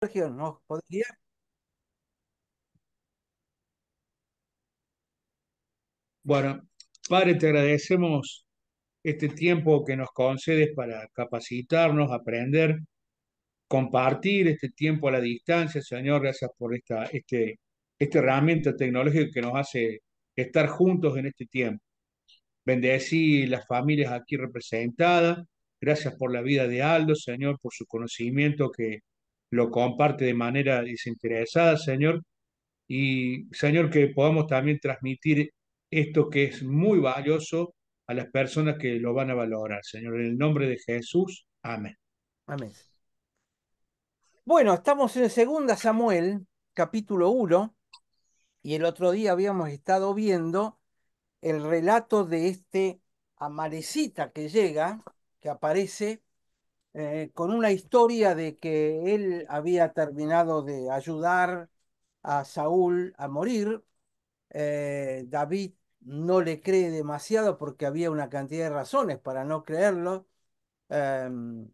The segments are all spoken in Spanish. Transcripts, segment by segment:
Sergio, ¿nos podría? Bueno, Padre, te agradecemos este tiempo que nos concedes para capacitarnos, aprender, compartir este tiempo a la distancia. Señor, gracias por esta herramienta tecnológica que nos hace estar juntos en este tiempo. Bendecí las familias aquí representadas. Gracias por la vida de Aldo, Señor, por su conocimiento que lo comparte de manera desinteresada, Señor. Y Señor, que podamos también transmitir esto que es muy valioso a las personas que lo van a valorar, Señor. En el nombre de Jesús, amén. Amén. Bueno, estamos en 2 Samuel, capítulo 1, y el otro día habíamos estado viendo el relato de este amalecita que llega, que aparece con una historia de que él había terminado de ayudar a Saúl a morir. David no le cree demasiado porque había una cantidad de razones para no creerlo. Em,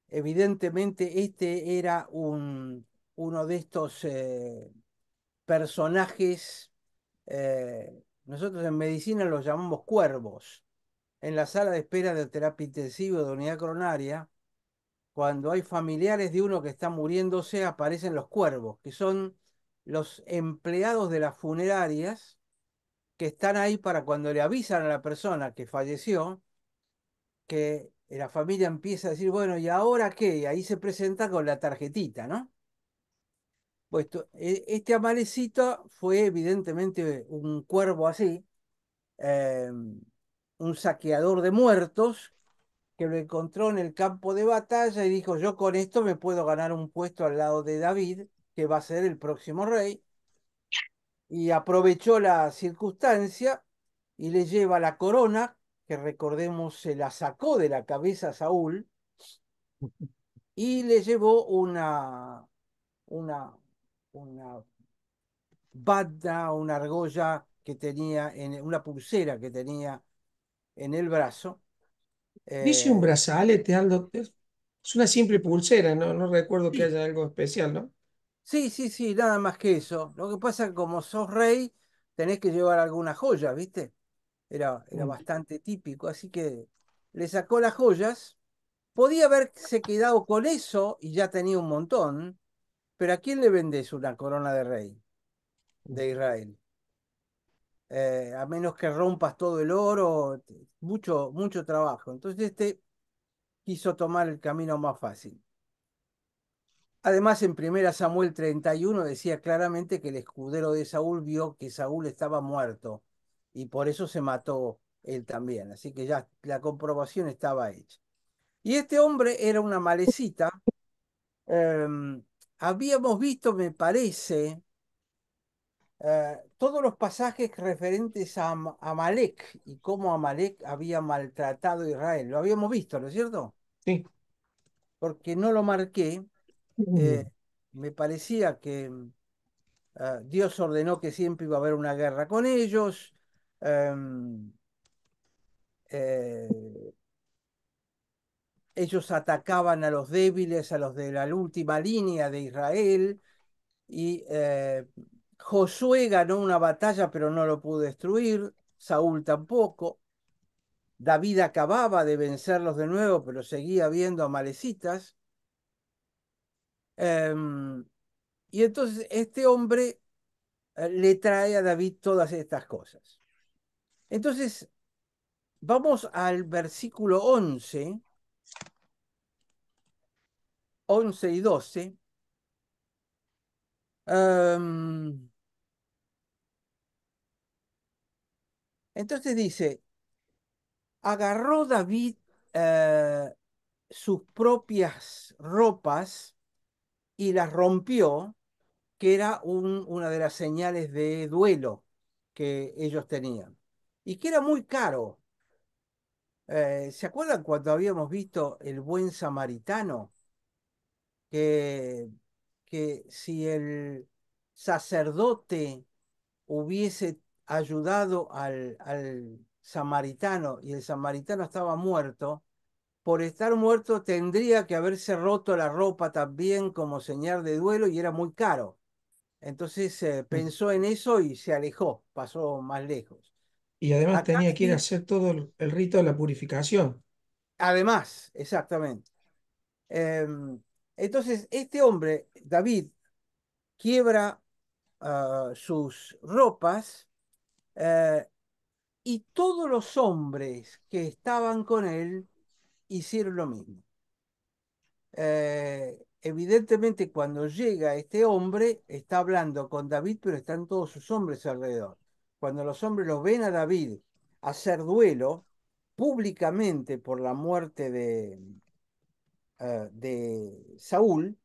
Evidentemente, este era uno de estos personajes, nosotros en medicina los llamamos cuervos. En la sala de espera de terapia intensiva de unidad coronaria, cuando hay familiares de uno que está muriéndose, aparecen los cuervos, que son los empleados de las funerarias que están ahí para cuando le avisan a la persona que falleció, que la familia empieza a decir, bueno, ¿y ahora qué? Y ahí se presenta con la tarjetita, ¿no? Pues este amalecito fue evidentemente un cuervo así, eh, un saqueador de muertos que lo encontró en el campo de batalla y dijo, yo con esto me puedo ganar un puesto al lado de David, que va a ser el próximo rey, y aprovechó la circunstancia y le lleva la corona, que recordemos se la sacó de la cabeza a Saúl, y le llevó una, una banda, una argolla que tenía, una pulsera que tenía en el brazo. Dice un Eh, brazalete, Aldo. Es una simple pulsera, no, no recuerdo que sí, haya algo especial, ¿no? sí, sí, sí, nada más que eso. Lo que pasa es que como sos rey, tenés que llevar alguna joya, ¿viste? Era Mm. bastante típico, así que le sacó las joyas. Podía haberse quedado con eso y ya tenía un montón, pero ¿a quién le vendés una corona de rey de Israel? A menos que rompas todo el oro, mucho, mucho trabajo. Entonces este quiso tomar el camino más fácil. Además, en 1 Samuel 31 decía claramente que el escudero de Saúl vio que Saúl estaba muerto y por eso se mató él también. Así que ya la comprobación estaba hecha. Y este hombre era una malecita. em, Habíamos visto, me parece, todos los pasajes referentes a Amalek y cómo Amalek había maltratado a Israel. Lo habíamos visto, ¿no es cierto? Sí. Porque no lo marqué. eh, Mm. Me parecía que Dios ordenó que siempre iba a haber una guerra con ellos. em, eh, Ellos atacaban a los débiles, a los de la última línea de Israel. Y Josué ganó una batalla, pero no lo pudo destruir. Saúl tampoco. David acababa de vencerlos de nuevo, pero seguía habiendo amalecitas. Em, y entonces este hombre le trae a David todas estas cosas. Entonces, vamos al versículo 11 y 12. Em, entonces dice, agarró David eh, sus propias ropas y las rompió, que era una de las señales de duelo que ellos tenían, y que era muy caro. ¿Se acuerdan cuando habíamos visto el buen samaritano? Que, que si el sacerdote hubiese ayudado al samaritano y el samaritano estaba muerto, por estar muerto tendría que haberse roto la ropa también como señal de duelo y era muy caro. Entonces pensó en eso y se alejó, pasó más lejos. Y además Acá tenía que ir a sí, hacer todo el rito de la purificación. además, exactamente. Em, entonces, este hombre, David, quiebra sus ropas eh, y todos los hombres que estaban con él hicieron lo mismo. Evidentemente, cuando llega este hombre, está hablando con David, pero están todos sus hombres alrededor. Cuando los hombres los ven a David hacer duelo públicamente por la muerte de Saúl,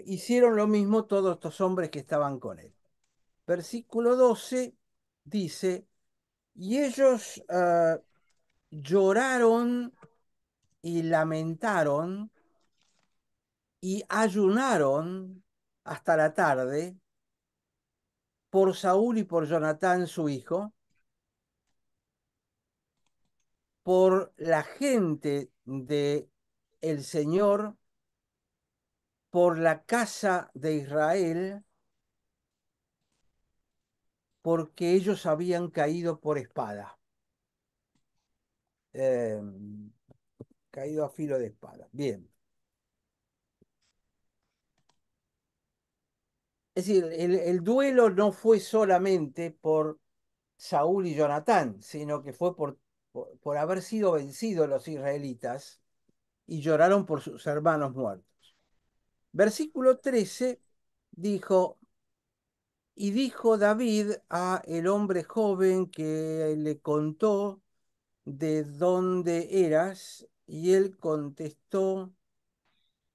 hicieron lo mismo todos estos hombres que estaban con él. Versículo 12 dice, y ellos lloraron y lamentaron y ayunaron hasta la tarde por Saúl y por Jonatán su hijo, por la gente de el Señor, por la casa de Israel, porque ellos habían caído por espada, eh, caído a filo de espada. Bien. Es decir, el duelo no fue solamente por Saúl y Jonatán, sino que fue por haber sido vencidos los israelitas y lloraron por sus hermanos muertos. Versículo 13 dijo, y dijo David a el hombre joven que le contó de dónde eras, y él contestó,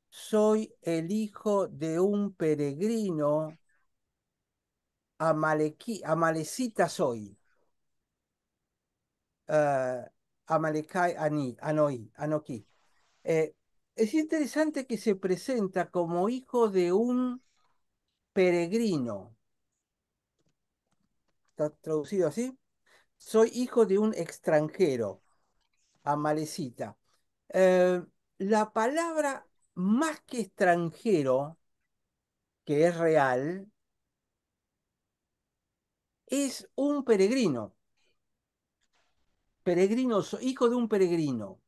soy el hijo de un peregrino, amalecita soy. eh, Amalekai Anoki. Eh, es interesante que se presenta como hijo de un peregrino. ¿Está traducido así? Soy hijo de un extranjero, Amalecita. Eh, la palabra más que extranjero, que es real, es un peregrino. Peregrino, hijo de un peregrino,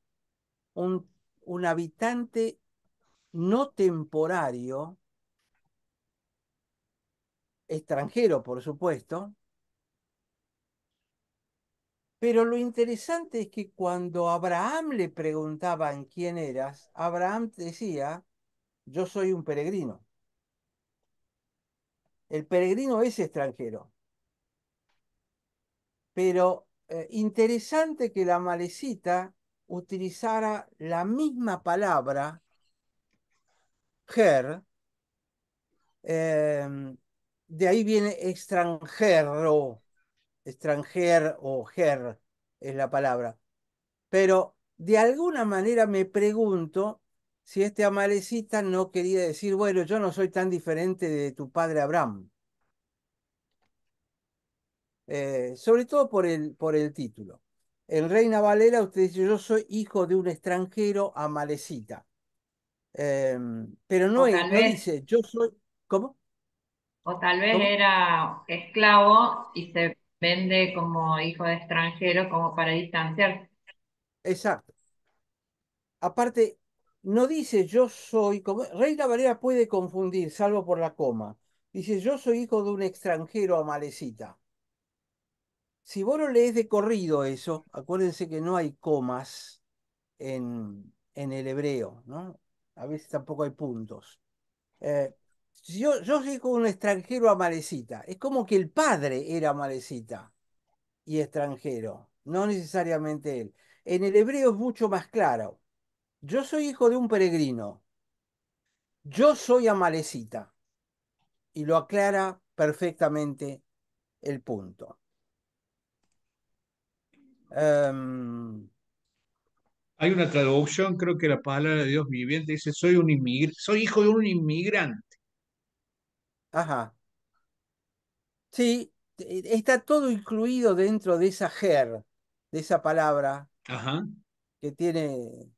un, un habitante no temporario, extranjero, por supuesto. Pero lo interesante es que cuando Abraham le preguntaban quién eras, Abraham decía, yo soy un peregrino. El peregrino es extranjero, pero interesante que la Malecita utilizara la misma palabra, ger, de ahí viene extranjero, extranjer o ger es la palabra. Pero de alguna manera me pregunto si este Amalecita no quería decir, bueno, yo no soy tan diferente de tu padre Abraham. Sobre todo por el título. En Reina Valera usted dice, yo soy hijo de un extranjero Amalecita. Pero no, O tal no vez, dice, yo soy, ¿cómo? o tal vez ¿Cómo? era esclavo y se vende como hijo de extranjero como para distanciarse. Exacto. Aparte, no dice yo soy, como Reina Valera puede confundir, salvo por la coma. Dice, yo soy hijo de un extranjero Amalecita. Si vos lo lees de corrido eso, acuérdense que no hay comas en el hebreo, ¿no? A veces tampoco hay puntos. Si yo soy como un extranjero amalecita. Es como que el padre era amalecita y extranjero, no necesariamente él. En el hebreo es mucho más claro. Yo soy hijo de un peregrino. Yo soy amalecita. Y lo aclara perfectamente el punto. Em, Hay una traducción, creo que la palabra de Dios viviente dice, soy hijo de un inmigrante. ajá. Sí, está todo incluido dentro de esa ger, de esa palabra. Ajá. que tiene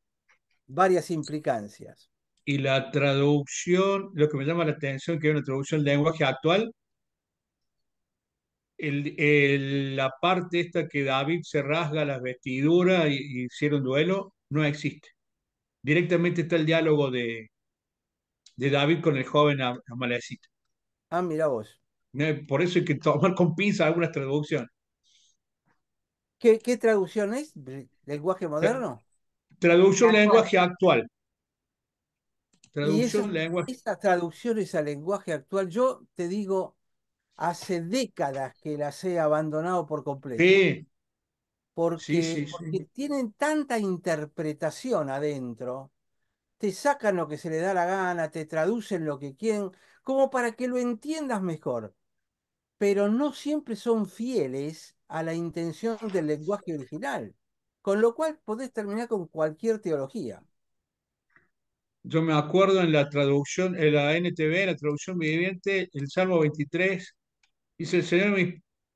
varias implicancias. Y la traducción, lo que me llama la atención, que es una traducción del lenguaje actual, la parte esta que David se rasga las vestiduras y hicieron duelo, no existe. Directamente está el diálogo de David con el joven Amalecita. Ah, mira vos. Por eso hay que tomar con pinza algunas traducciones. ¿Qué traducción es? ¿Lenguaje Tra- moderno? Traducción Actual. lenguaje actual. Y Traducción lenguaje. esas traducciones al lenguaje actual, yo te digo, hace décadas que las he abandonado por completo, Sí, sí, sí, porque sí. tienen tanta interpretación adentro, te sacan lo que se le da la gana, te traducen lo que quieren, como para que lo entiendas mejor, pero no siempre son fieles a la intención del lenguaje original, con lo cual podés terminar con cualquier teología. Yo me acuerdo en la traducción, en la NTV, en la traducción viviente, el Salmo 23, dice,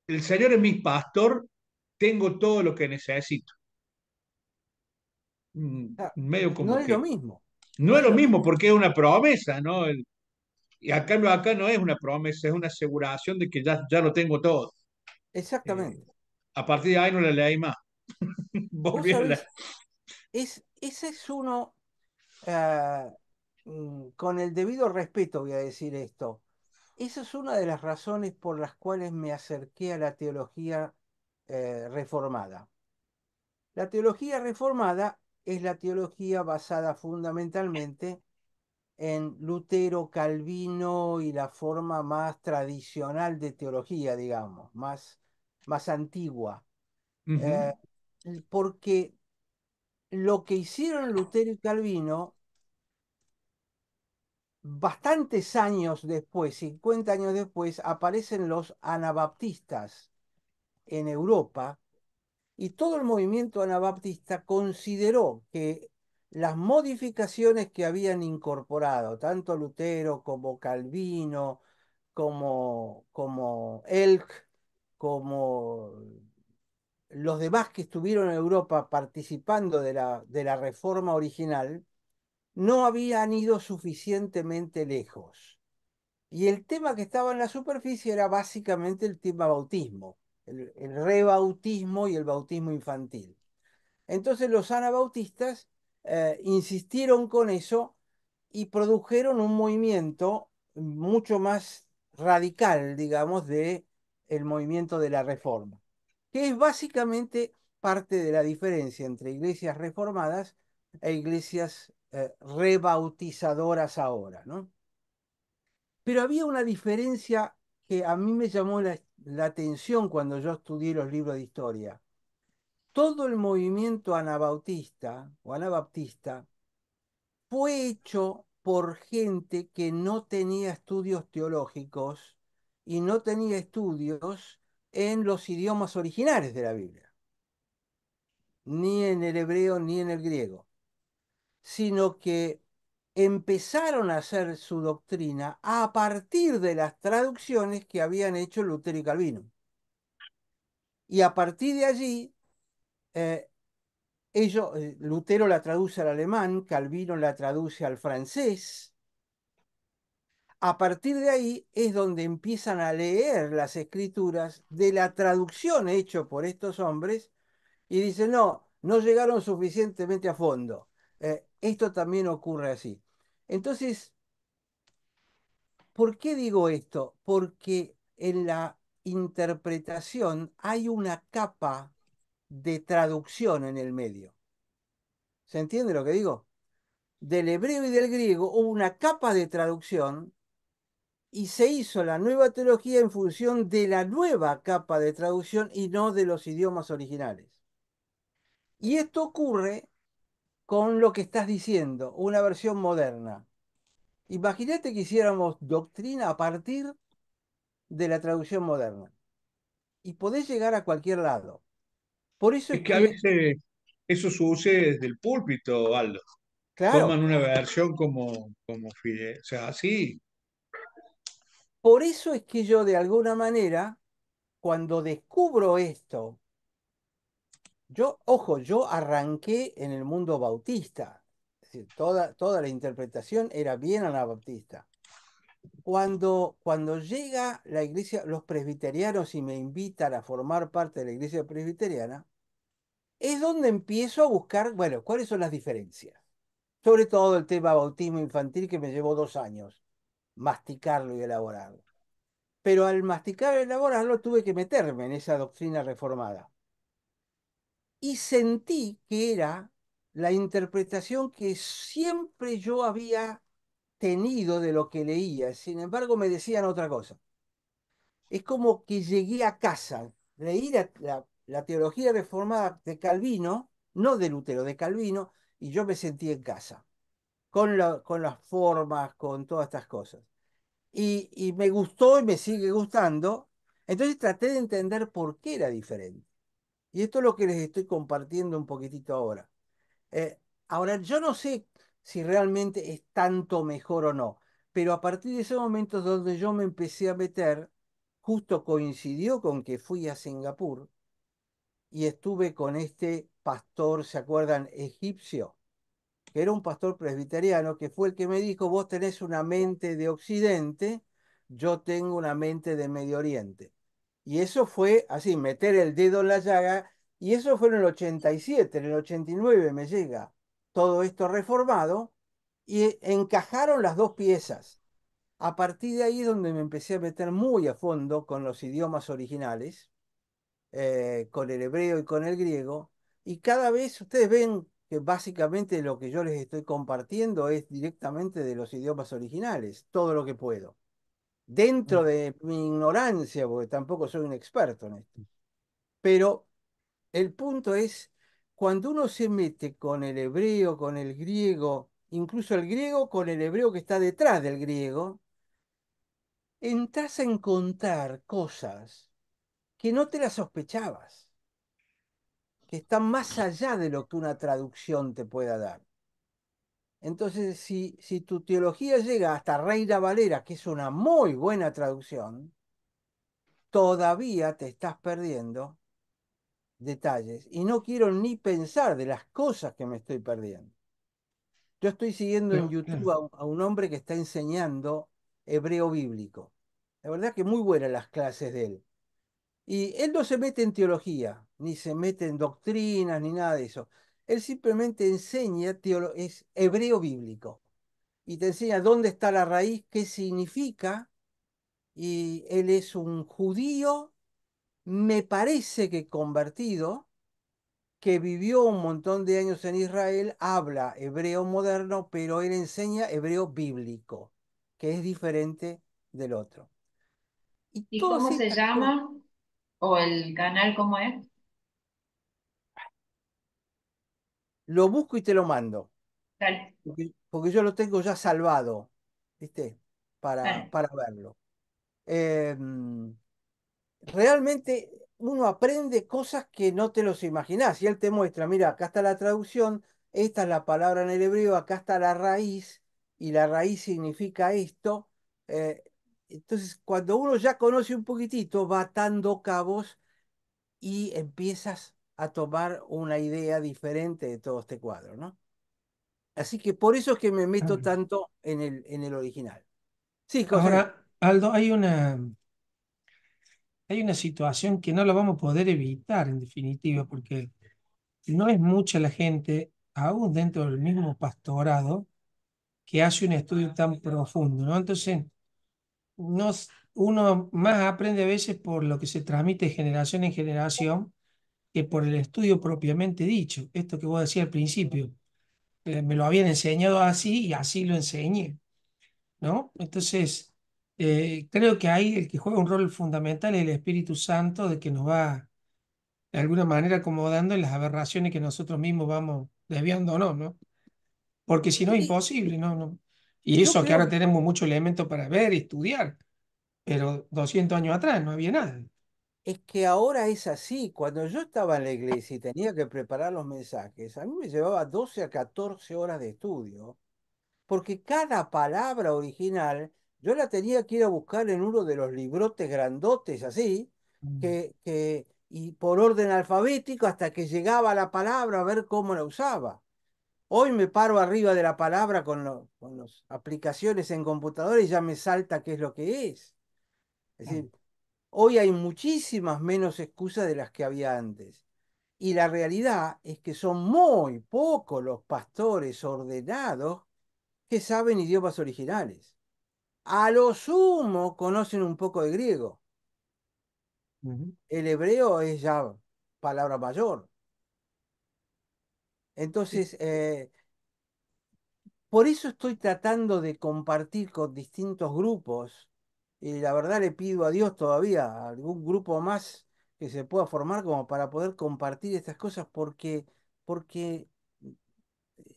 el Señor es mi pastor, tengo todo lo que necesito. Ah, Medio no como es lo que mismo, no no es es lo lo mismo mismo, porque es una promesa, ¿no? Y acá no es una promesa, es una aseguración de que ya lo tengo todo. Eh, exactamente. a partir de ahí no la leí más. Vos Volví a la... sabés, ese es uno, ah, con el debido respeto voy a decir esto, esa es una de las razones por las cuales me acerqué a la teología reformada. La teología reformada es la teología basada fundamentalmente en Lutero, Calvino y la forma más tradicional de teología, digamos, más antigua. Ujú, Eh, Porque lo que hicieron Lutero y Calvino, bastantes años después, 50 años después, aparecen los anabaptistas en Europa. Y todo el movimiento anabaptista consideró que las modificaciones que habían incorporado, tanto Lutero como Calvino, como Elk, como los demás que estuvieron en Europa participando de la reforma original, no habían ido suficientemente lejos. Y el tema que estaba en la superficie era básicamente el tema bautismo, el rebautismo y el bautismo infantil. Entonces los anabautistas insistieron con eso y produjeron un movimiento mucho más radical, digamos, de el movimiento de la reforma, que es básicamente parte de la diferencia entre iglesias reformadas e iglesias rebautizadoras ahora, ¿no? Pero había una diferencia que a mí me llamó la atención cuando yo estudié los libros de historia. Todo el movimiento anabautista o anabaptista fue hecho por gente que no tenía estudios teológicos y no tenía estudios en los idiomas originales de la Biblia, ni en el hebreo ni en el griego, sino que empezaron a hacer su doctrina a partir de las traducciones que habían hecho Lutero y Calvino. Y a partir de allí, eh, Lutero la traduce al alemán, Calvino la traduce al francés. A partir de ahí es donde empiezan a leer las escrituras de la traducción hecho por estos hombres y dicen, no, no llegaron suficientemente a fondo. Esto también ocurre así. Entonces, ¿por qué digo esto? Porque en la interpretación hay una capa de traducción en el medio. ¿Se entiende lo que digo? Del hebreo y del griego hubo una capa de traducción y se hizo la nueva teología en función de la nueva capa de traducción y no de los idiomas originales. Y esto ocurre con lo que estás diciendo, una versión moderna. Imagínate que hiciéramos doctrina a partir de la traducción moderna y podés llegar a cualquier lado. Por eso es es que a que, veces eso sucede desde el púlpito, Aldo. Toman claro, una versión como fide, o sea, así. por eso es que yo de alguna manera, cuando descubro esto, Ojo, yo arranqué en el mundo bautista. Es decir, toda la interpretación era bien anabaptista. Cuando llega la iglesia, los presbiterianos y me invitan a formar parte de la iglesia presbiteriana, es donde empiezo a buscar, bueno, cuáles son las diferencias. Sobre todo el tema bautismo infantil que me llevó 2 años, masticarlo y elaborarlo. Pero al masticar y elaborarlo tuve que meterme en esa doctrina reformada. Y sentí que era la interpretación que siempre yo había tenido de lo que leía. Sin embargo, me decían otra cosa. Es como que llegué a casa, leí la teología reformada de Calvino, no de Lutero, de Calvino, y yo me sentí en casa, con las formas, con todas estas cosas. Y me gustó y me sigue gustando. Entonces traté de entender por qué era diferente. Y esto es lo que les estoy compartiendo un poquitito ahora. Eh, Ahora, yo no sé si realmente es tanto mejor o no, pero a partir de ese momento donde yo me empecé a meter, justo coincidió con que fui a Singapur y estuve con este pastor, ¿se acuerdan? Egipcio, que era un pastor presbiteriano, que fue el que me dijo, vos tenés una mente de Occidente, yo tengo una mente de Medio Oriente. Y eso fue así, meter el dedo en la llaga, y eso fue en el 87, en el 89 me llega todo esto reformado, y encajaron las dos piezas. A partir de ahí es donde me empecé a meter muy a fondo con los idiomas originales, con el hebreo y con el griego, y cada vez ustedes ven que básicamente lo que yo les estoy compartiendo es directamente de los idiomas originales, todo lo que puedo, dentro de mi ignorancia, porque tampoco soy un experto en esto. Pero el punto es, cuando uno se mete con el hebreo, con el griego, incluso el griego con el hebreo que está detrás del griego, entras a encontrar cosas que no te las sospechabas, que están más allá de lo que una traducción te pueda dar. Entonces, si tu teología llega hasta Reina Valera, que es una muy buena traducción, todavía te estás perdiendo detalles. Y no quiero ni pensar de las cosas que me estoy perdiendo. Yo estoy siguiendo en YouTube Claro. a un hombre que está enseñando hebreo bíblico. La verdad que muy buenas las clases de él. Y él no se mete en teología, ni se mete en doctrinas, ni nada de eso. Él simplemente enseña, es hebreo bíblico. Y te enseña dónde está la raíz, qué significa. Y él es un judío, me parece que convertido, que vivió un montón de años en Israel, habla hebreo moderno, pero él enseña hebreo bíblico, que es diferente del otro. Y ¿Y todas cómo se estas cosas, llama? ¿O el canal cómo es? lo busco y te lo mando. Dale, Porque yo lo tengo ya salvado, ¿viste? dale. Para verlo. Em, Realmente uno aprende cosas que no te los imaginás. Y él te muestra, mira, acá está la traducción, esta es la palabra en el hebreo, acá está la raíz, y la raíz significa esto. Eh, entonces, cuando uno ya conoce un poquitito, va atando cabos y empiezas a tomar una idea diferente de todo este cuadro, ¿no? Así que por eso es que me meto Claro. tanto en el original. Sí, José. Ahora, Aldo, hay una situación que no la vamos a poder evitar en definitiva, porque no es mucha la gente, aún dentro del mismo pastorado, que hace un estudio tan profundo, ¿no? Entonces, uno más aprende a veces por lo que se transmite de generación en generación que por el estudio propiamente dicho. Esto que vos decías al principio, me lo habían enseñado así y así lo enseñé, ¿no? Entonces, creo que ahí el que juega un rol fundamental es el Espíritu Santo, de que nos va de alguna manera acomodando en las aberraciones que nosotros mismos vamos desviando o no, ¿no? Porque si no es Sí, imposible, ¿no? No. Y yo eso que creo ahora que tenemos muchos elementos para ver y estudiar, pero 200 años atrás no había nada. es que ahora es así. Cuando yo estaba en la iglesia y tenía que preparar los mensajes, a mí me llevaba 12 a 14 horas de estudio, porque cada palabra original yo la tenía que ir a buscar en uno de los librotes grandotes así, Mm. que y por orden alfabético hasta que llegaba a la palabra a ver cómo la usaba. Hoy me paro arriba de la palabra con las aplicaciones en computadora y ya me salta qué es lo que es. Es decir, hoy hay muchísimas menos excusas de las que había antes. Y la realidad es que son muy pocos los pastores ordenados que saben idiomas originales. A lo sumo conocen un poco de griego. Ujú. El hebreo es ya palabra mayor. Sí. Entonces, por eso estoy tratando de compartir con distintos grupos. Y la verdad le pido a Dios todavía algún grupo más que se pueda formar como para poder compartir estas cosas porque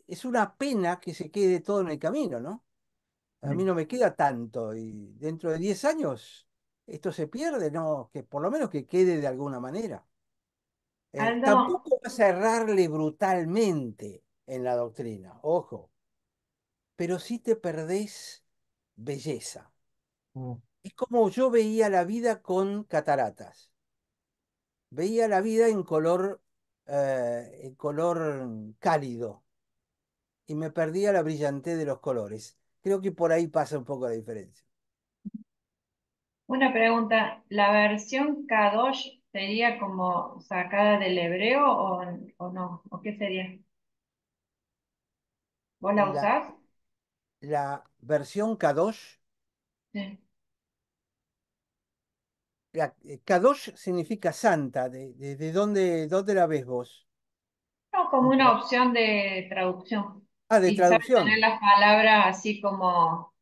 es una pena que se quede todo en el camino, ¿no? A mí Mm. no me queda tanto y dentro de 10 años esto se pierde, ¿no? Que por lo menos que quede de alguna manera. Aldo, Tampoco vas a errarle brutalmente en la doctrina, ojo, pero sí te perdés belleza. Mm. Es como yo veía la vida con cataratas. Veía la vida en color cálido y me perdía la brillantez de los colores. Creo que por ahí pasa un poco la diferencia. una pregunta. ¿La versión Kadosh sería como sacada del hebreo o no? ¿O qué sería? ¿Vos la La, usás? la versión Kadosh, Sí. Kadosh significa santa. ¿De dónde la ves vos? No, como una opción de traducción. Ah, de Y sabe tener traducción. las palabras así como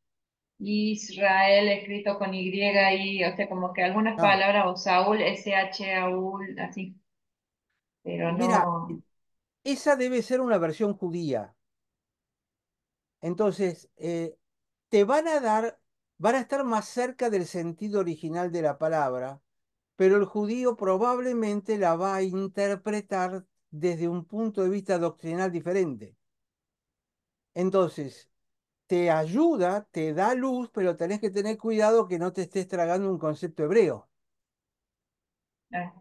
Israel escrito con Y y, o sea, como que algunas Ah, palabras, o Saúl, S-H-A-U-L, así, pero mira, no. esa debe ser una versión judía. Entonces, te van a estar más cerca del sentido original de la palabra, pero el judío probablemente la va a interpretar desde un punto de vista doctrinal diferente. Entonces, te ayuda, te da luz, pero tenés que tener cuidado que no te estés tragando un concepto hebreo. Ah,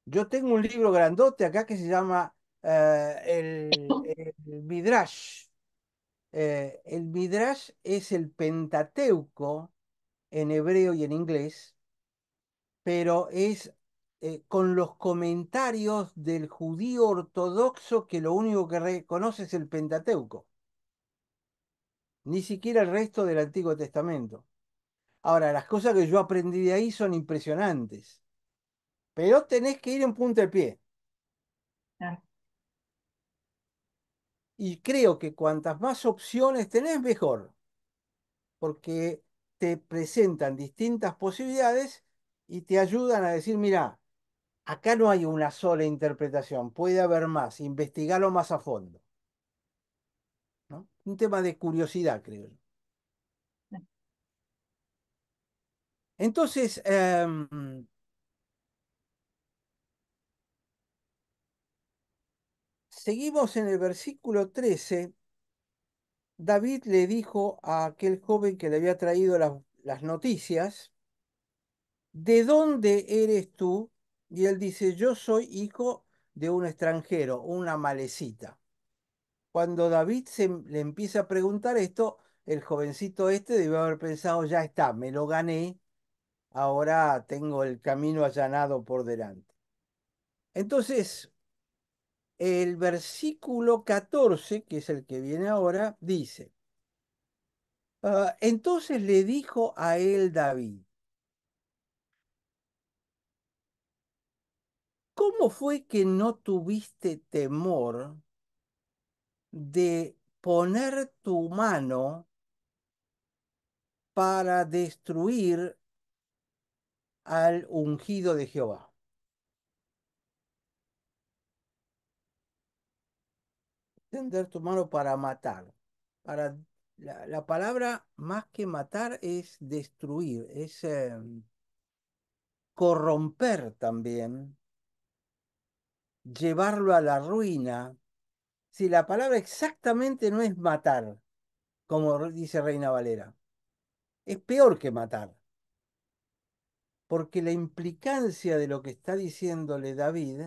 Yo tengo un libro grandote acá que se llama el Midrash. El Midrash es el Pentateuco en hebreo y en inglés, pero es con los comentarios del judío ortodoxo que lo único que reconoce es el Pentateuco, ni siquiera el resto del Antiguo Testamento. Ahora, las cosas que yo aprendí de ahí son impresionantes, pero tenés que ir en punta de pie. ah, Y creo que cuantas más opciones tenés, mejor, porque te presentan distintas posibilidades y te ayudan a decir, mira, acá no hay una sola interpretación, puede haber más, investigalo más a fondo, ¿no? Un tema de curiosidad, creo yo. Entonces, seguimos en el versículo 13. David le dijo a aquel joven que le había traído las noticias, ¿de dónde eres tú? Y él dice, yo soy hijo de un extranjero, una malecita. Cuando David le empieza a preguntar esto, el jovencito este debe haber pensado, ya está, me lo gané, ahora tengo el camino allanado por delante. Entonces, el versículo 14, que es el que viene ahora, dice, entonces le dijo a él David, ¿cómo fue que no tuviste temor de poner tu mano para destruir al ungido de Jehová? Tender tu mano para matar. Para, la palabra más que matar es destruir, es corromper también, llevarlo a la ruina. Si la palabra exactamente no es matar, como dice Reina Valera, es peor que matar. porque la implicancia de lo que está diciéndole David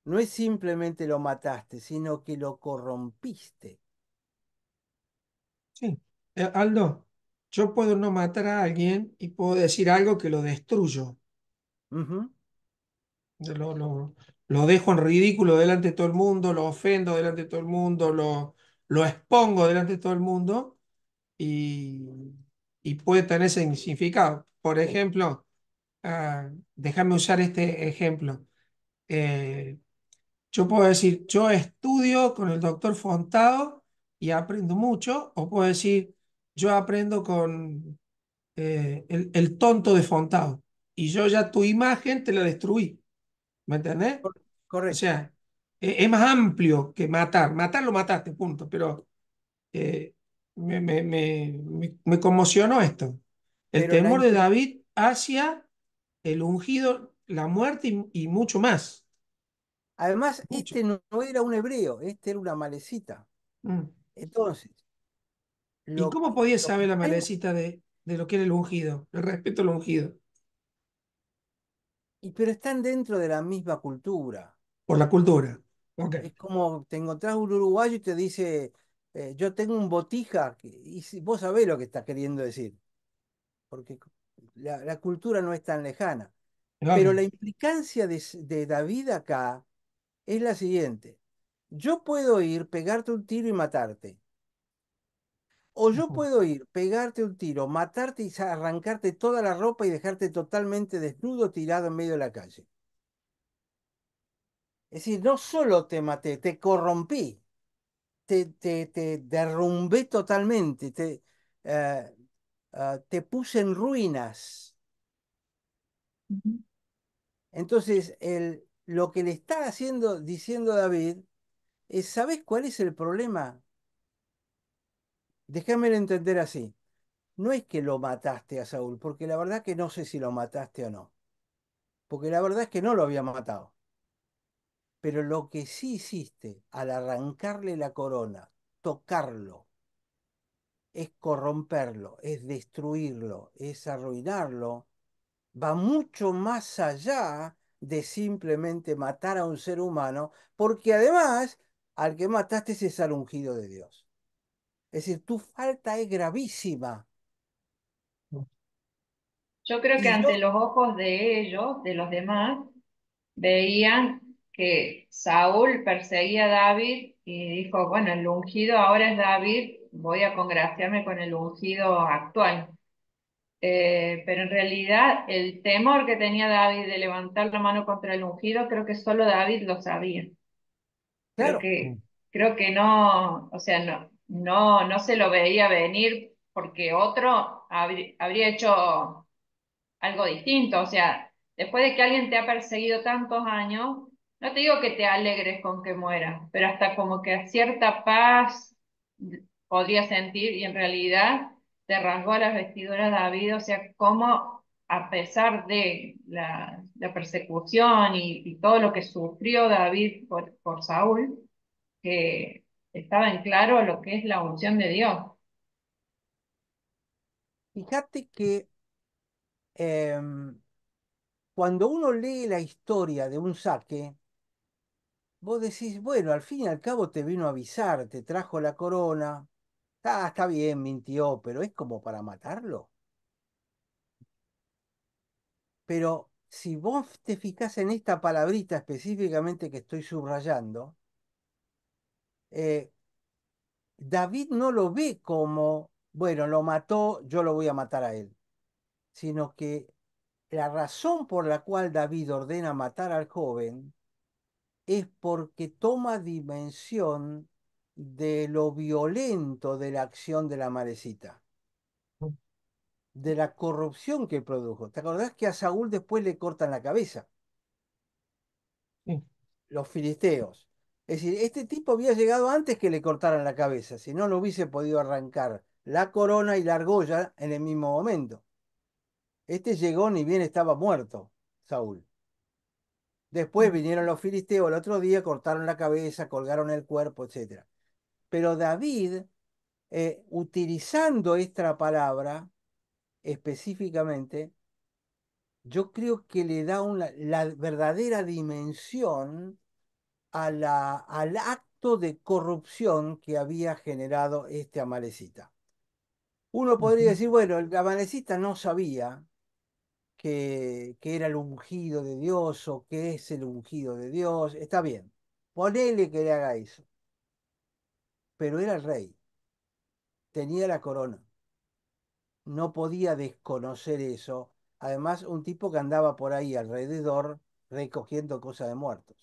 no es simplemente lo mataste, sino que lo corrompiste. Sí. Aldo, yo puedo no matar a alguien y puedo decir algo que lo destruyo. Ujú. Yo lo dejo en ridículo delante de todo el mundo, lo ofendo delante de todo el mundo, lo expongo delante de todo el mundo y, y puede tener ese significado. Por ejemplo, déjame usar este ejemplo. Eh, yo puedo decir, yo estudio con el doctor Fontado y aprendo mucho, o puedo decir, yo aprendo con el tonto de Fontado y yo ya tu imagen te la destruí, ¿me entendés? O Correcto. sea, es más amplio que matar. Matar lo mataste, punto. Pero eh, me conmocionó esto. El Pero la temor de impli- David hacia el ungido, la muerte y mucho más. Además, Mucho. este no era un hebreo, este era una malecita. Mm. Entonces, ¿Y lo cómo que, podía lo que saber la está en- malecita de lo que era el ungido? El respeto al ungido. pero están dentro de la misma cultura. Por la cultura. Ok. Es como te encontrás un uruguayo y te dice, yo tengo un botija, y si, vos sabés lo que está queriendo decir, porque la cultura no es tan lejana. Pero la Ok. implicancia de David acá es la siguiente. Yo puedo ir, pegarte un tiro y matarte. O yo Ujú. puedo ir, pegarte un tiro, matarte y arrancarte toda la ropa y dejarte totalmente desnudo tirado en medio de la calle. Es decir, no solo te maté, te corrompí, te derrumbé totalmente, eh, te puse en ruinas. Ujú. Entonces, lo que le está haciendo, diciendo David, es, ¿sabes cuál es el problema? Déjamelo entender así. No es que lo mataste a Saúl, porque la verdad que no sé si lo mataste o no, porque la verdad es que no lo había matado. Pero lo que sí hiciste al arrancarle la corona, tocarlo, es corromperlo, es destruirlo, es arruinarlo, va mucho más allá de simplemente matar a un ser humano, porque además al que mataste es al ungido de Dios. Es decir, tu falta es gravísima. Yo creo que Y ante yo, los ojos de ellos, de los demás, veían que Saúl perseguía a David y dijo, bueno, el ungido ahora es David, voy a congraciarme con el ungido actual. Pero en realidad el temor que tenía David de levantar la mano contra el ungido, creo que solo David lo sabía. Creo claro, que, creo que no, o sea, no se lo veía venir porque otro habría hecho algo distinto. O sea, después de que alguien te ha perseguido tantos años, no te digo que te alegres con que muera, pero hasta como que cierta paz podría sentir y en realidad te rasgó las vestiduras David. O sea, como a pesar de la persecución y todo lo que sufrió David por Saúl, que estaba en claro lo que es la unción de Dios. fíjate que em, cuando uno lee la historia de un saque, vos decís, bueno, al fin y al cabo te vino a avisar, te trajo la corona. Ah, está bien, mintió, pero es como para matarlo. Pero si vos te fijás en esta palabrita específicamente que estoy subrayando, eh, David no lo ve como, bueno, lo mató, yo lo voy a matar a él, sino que la razón por la cual David ordena matar al joven es porque toma dimensión de lo violento de la acción de la marecita, de la corrupción que produjo. ¿Te acordás que a Saúl después le cortan la cabeza, Sí. los filisteos? Es decir, este tipo había llegado antes que le cortaran la cabeza, si no, no hubiese podido arrancar la corona y la argolla en el mismo momento. Este llegó ni bien estaba muerto, Saúl. Después vinieron los filisteos el otro día, cortaron la cabeza, colgaron el cuerpo, etcétera. Pero David, utilizando esta palabra específicamente, yo creo que le da la verdadera dimensión al acto de corrupción que había generado este amalecita. Uno podría Ujú. decir, bueno, el amalecita no sabía que era el ungido de Dios o que es el ungido de Dios. Está bien, ponele que le haga eso. Pero era el rey, tenía la corona, no podía desconocer eso. Además, un tipo que andaba por ahí alrededor recogiendo cosas de muertos.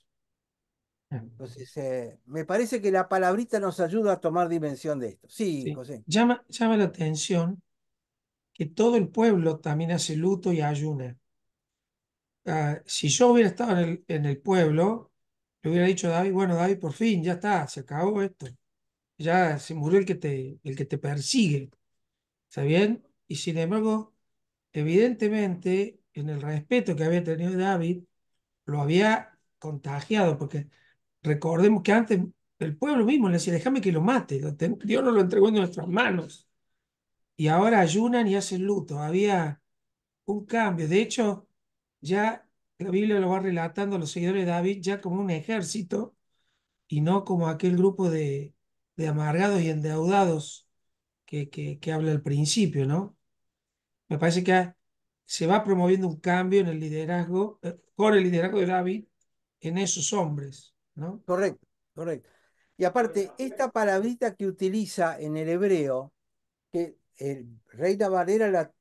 Entonces, me parece que la palabrita nos ayuda a tomar dimensión de esto. Sí, Sí. José. Llama la atención que todo el pueblo también hace luto y ayuna. Si yo hubiera estado en el pueblo, le hubiera dicho a David, bueno, David, por fin, ya está, se acabó esto. Ya se murió el que te persigue, ¿está bien? Y sin embargo, evidentemente, en el respeto que había tenido David, lo había contagiado, porque recordemos que antes el pueblo mismo le decía, déjame que lo mate, Dios nos lo entregó en nuestras manos. Y ahora ayunan y hacen luto. Había un cambio. De hecho, ya la Biblia lo va relatando a los seguidores de David ya como un ejército y no como aquel grupo de amargados y endeudados que habla al principio, ¿no? Me parece que se va promoviendo un cambio en el liderazgo, con el liderazgo de David en esos hombres, ¿no? Correcto, correcto. Y aparte, esta palabrita que utiliza en el hebreo, que el Reina Valera la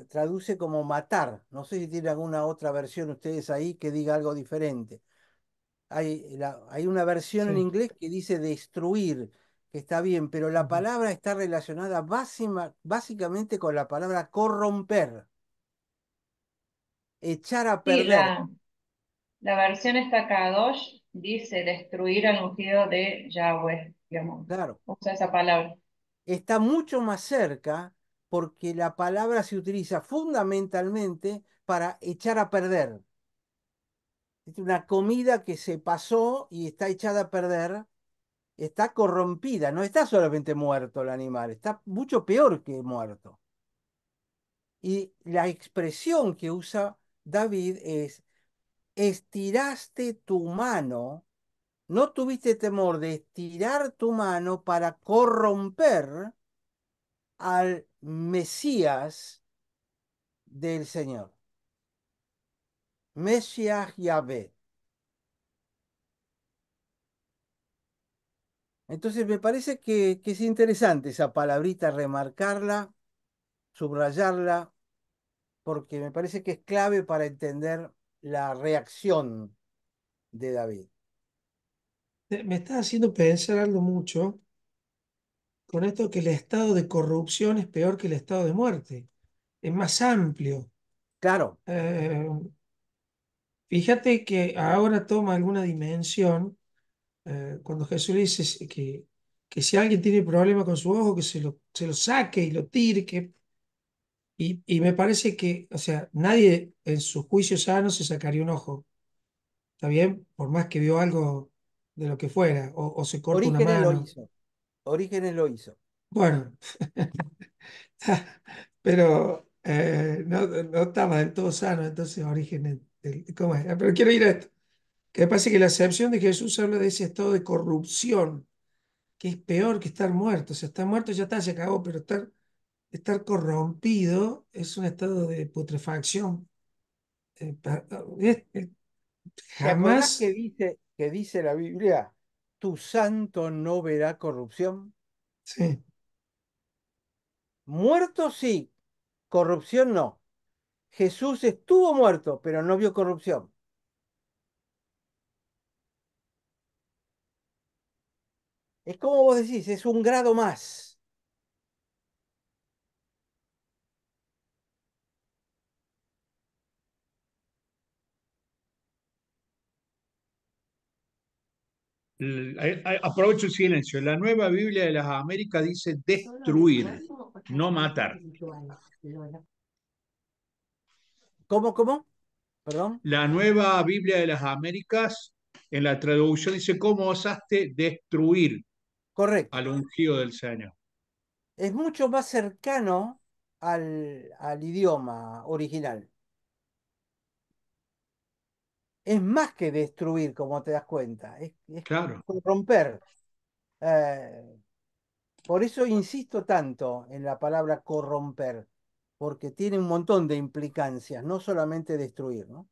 traduce como matar. No sé si tiene alguna otra versión ustedes ahí que diga algo diferente. Hay una versión en Sí. inglés que dice destruir, que está bien, pero la Ujú. palabra está relacionada básicamente con la palabra corromper, echar a Sí, perder. la versión esta Kadosh dice destruir al ungido de Yahweh, digamos. Claro, Usa esa palabra. está mucho más cerca porque la palabra se utiliza fundamentalmente para echar a perder. Es una comida que se pasó y está echada a perder, está corrompida, no está solamente muerto el animal, está mucho peor que muerto. Y la expresión que usa David es, estiraste tu mano, no tuviste temor de estirar tu mano para corromper al Mesías del Señor, Mesías Yahvé. Entonces me parece que es interesante esa palabrita, remarcarla, subrayarla, porque me parece que es clave para entender la reacción de David. Me está haciendo pensar algo mucho con esto que el estado de corrupción es peor que el estado de muerte. Es más amplio. Claro, Eh, Fíjate que ahora toma alguna dimensión cuando Jesús le dice que si alguien tiene problema con su ojo, que se lo saque y lo tire. Y me parece que, o sea, nadie en su juicio sano se sacaría un ojo, ¿está bien? Por más que vio algo de lo que fuera, o se corta una Orígenes lo mano. hizo, Orígenes lo hizo. Bueno, pero no estaba del todo sano, entonces origen, ¿cómo es? Pero quiero ir a esto, que me parece que la acepción de Jesús habla de ese estado de corrupción, que es peor que estar muerto. O sea, estar muerto ya está, se acabó, pero estar corrompido es un estado de putrefacción. Eh, pa- es- es- ¿Te acordás Jamás, que dice la Biblia, tu santo no verá corrupción? sí. Muerto sí, corrupción no. Jesús estuvo muerto, pero no vio corrupción. Es como vos decís, es un grado más. Aprovecho el silencio. La nueva Biblia de las Américas dice destruir, no matar. ¿Cómo? Perdón. La nueva Biblia de las Américas, en la traducción dice, ¿cómo osaste destruir Correcto. al ungido del Señor? Es mucho más cercano al idioma original. es más que destruir, como te das cuenta, es claro. corromper. Eh, por eso insisto tanto en la palabra corromper, porque tiene un montón de implicancias, no solamente destruir, ¿no?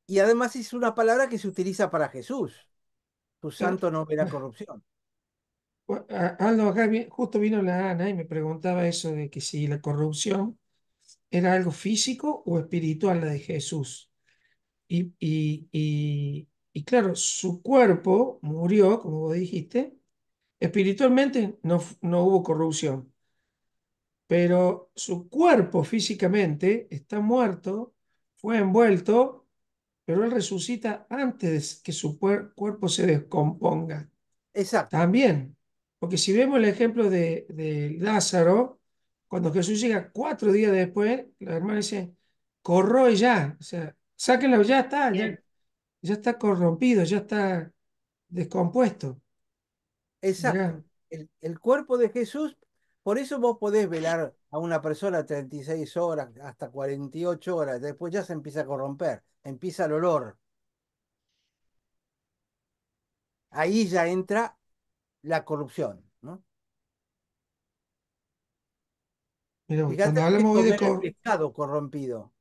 Y además es una palabra que se utiliza para Jesús. Tu Claro, santo no verá corrupción. Aldo, acá justo vino la Ana y me preguntaba eso de que si la corrupción era algo físico o espiritual la de Jesús. Y claro, su cuerpo murió, como vos dijiste, espiritualmente no hubo corrupción, pero su cuerpo físicamente está muerto, fue envuelto, pero él resucita antes de que su cuerpo se descomponga. Exacto, También, porque si vemos el ejemplo de Lázaro, cuando Jesús llega 4 días después, la hermana dice, corroe ya, o sea, sáquenlo, ya está, Bien. ya está corrompido, ya está descompuesto. Mirá, exacto. El cuerpo de Jesús, por eso vos podés velar a una persona 36 horas, hasta 48 horas, después ya se empieza a corromper, empieza el olor. Ahí ya entra la corrupción, ¿no? mirá, Fíjate cuando lo que es hablamos hoy de comer el pescado corrompido,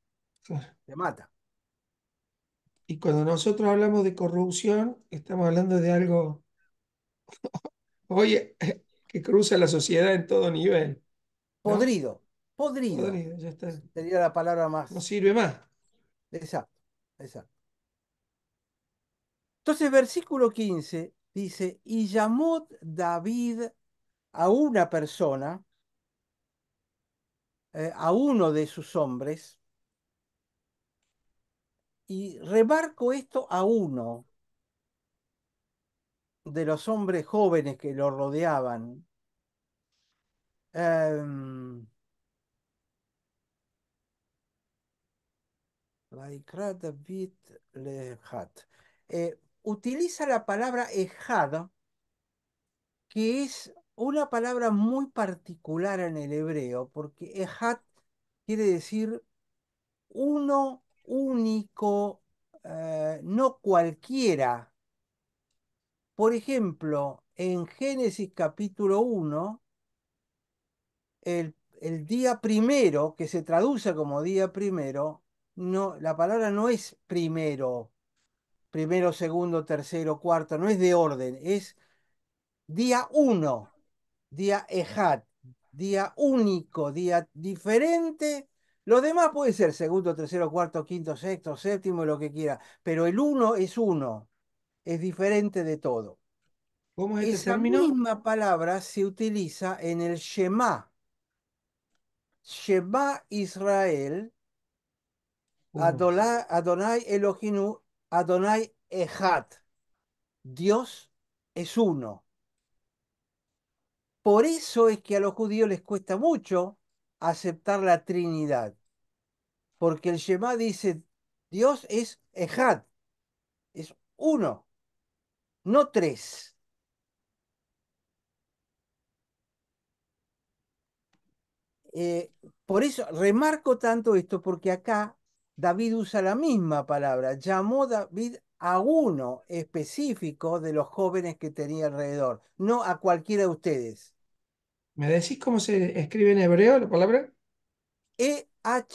te mata. y cuando nosotros hablamos de corrupción, estamos hablando de algo, oye, que cruza la sociedad en todo nivel, ¿no? Podrido, podrido, Podrido, ya está, sería la palabra no más sirve más. exacta, exacto. Entonces, versículo 15 dice, y llamó David a una persona, a uno de sus hombres, y remarco esto a uno de los hombres jóvenes que lo rodeaban. Em, Vaikra David Lehat. Utiliza la palabra ejad, que es una palabra muy particular en el hebreo, porque ejad quiere decir uno único, no cualquiera. Por ejemplo, en Génesis capítulo 1, el día primero, que se traduce como día primero, no, la palabra no es primero, primero, segundo, tercero, cuarto, no es de orden, es día uno, día ejat, día único, día diferente. Lo demás puede ser segundo, tercero, cuarto, quinto, sexto, séptimo, lo que quiera, pero el uno, es diferente de todo. ¿Cómo es este Esa término? misma palabra se utiliza en el Shema. Shema Israel, Uh, Adonai Elohinu, Adonai Echad. Dios es uno. Por eso es que a los judíos les cuesta mucho aceptar la Trinidad, porque el Shema dice, Dios es Echad, es uno, no tres. Eh, por eso remarco tanto esto, porque acá David usa la misma palabra. Llamó David a uno específico de los jóvenes que tenía alrededor, no a cualquiera de ustedes. ¿Me decís cómo se escribe en hebreo la palabra? Ehad.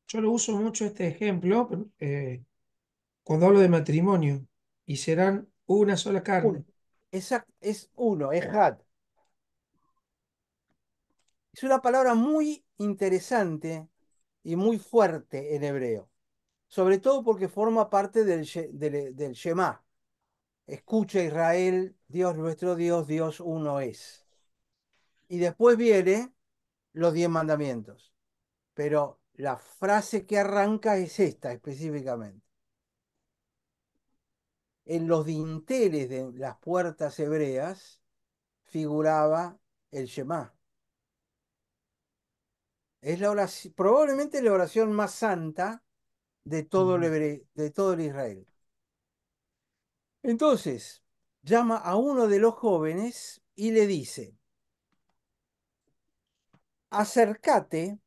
Yo lo uso mucho este ejemplo cuando hablo de matrimonio y serán una sola Uno. carne. Exacto, es uno, Ehad. Es una palabra muy interesante y muy fuerte en hebreo, sobre todo porque forma parte del Shema. Escucha Israel, Dios nuestro Dios, Dios uno es. Y después viene los 10 mandamientos. Pero la frase que arranca es esta específicamente. En los dinteles de las puertas hebreas figuraba el Shema. Es la oración, probablemente la oración más santa Ujú. de todo el Israel. Entonces, llama a uno de los jóvenes y le dice, acércate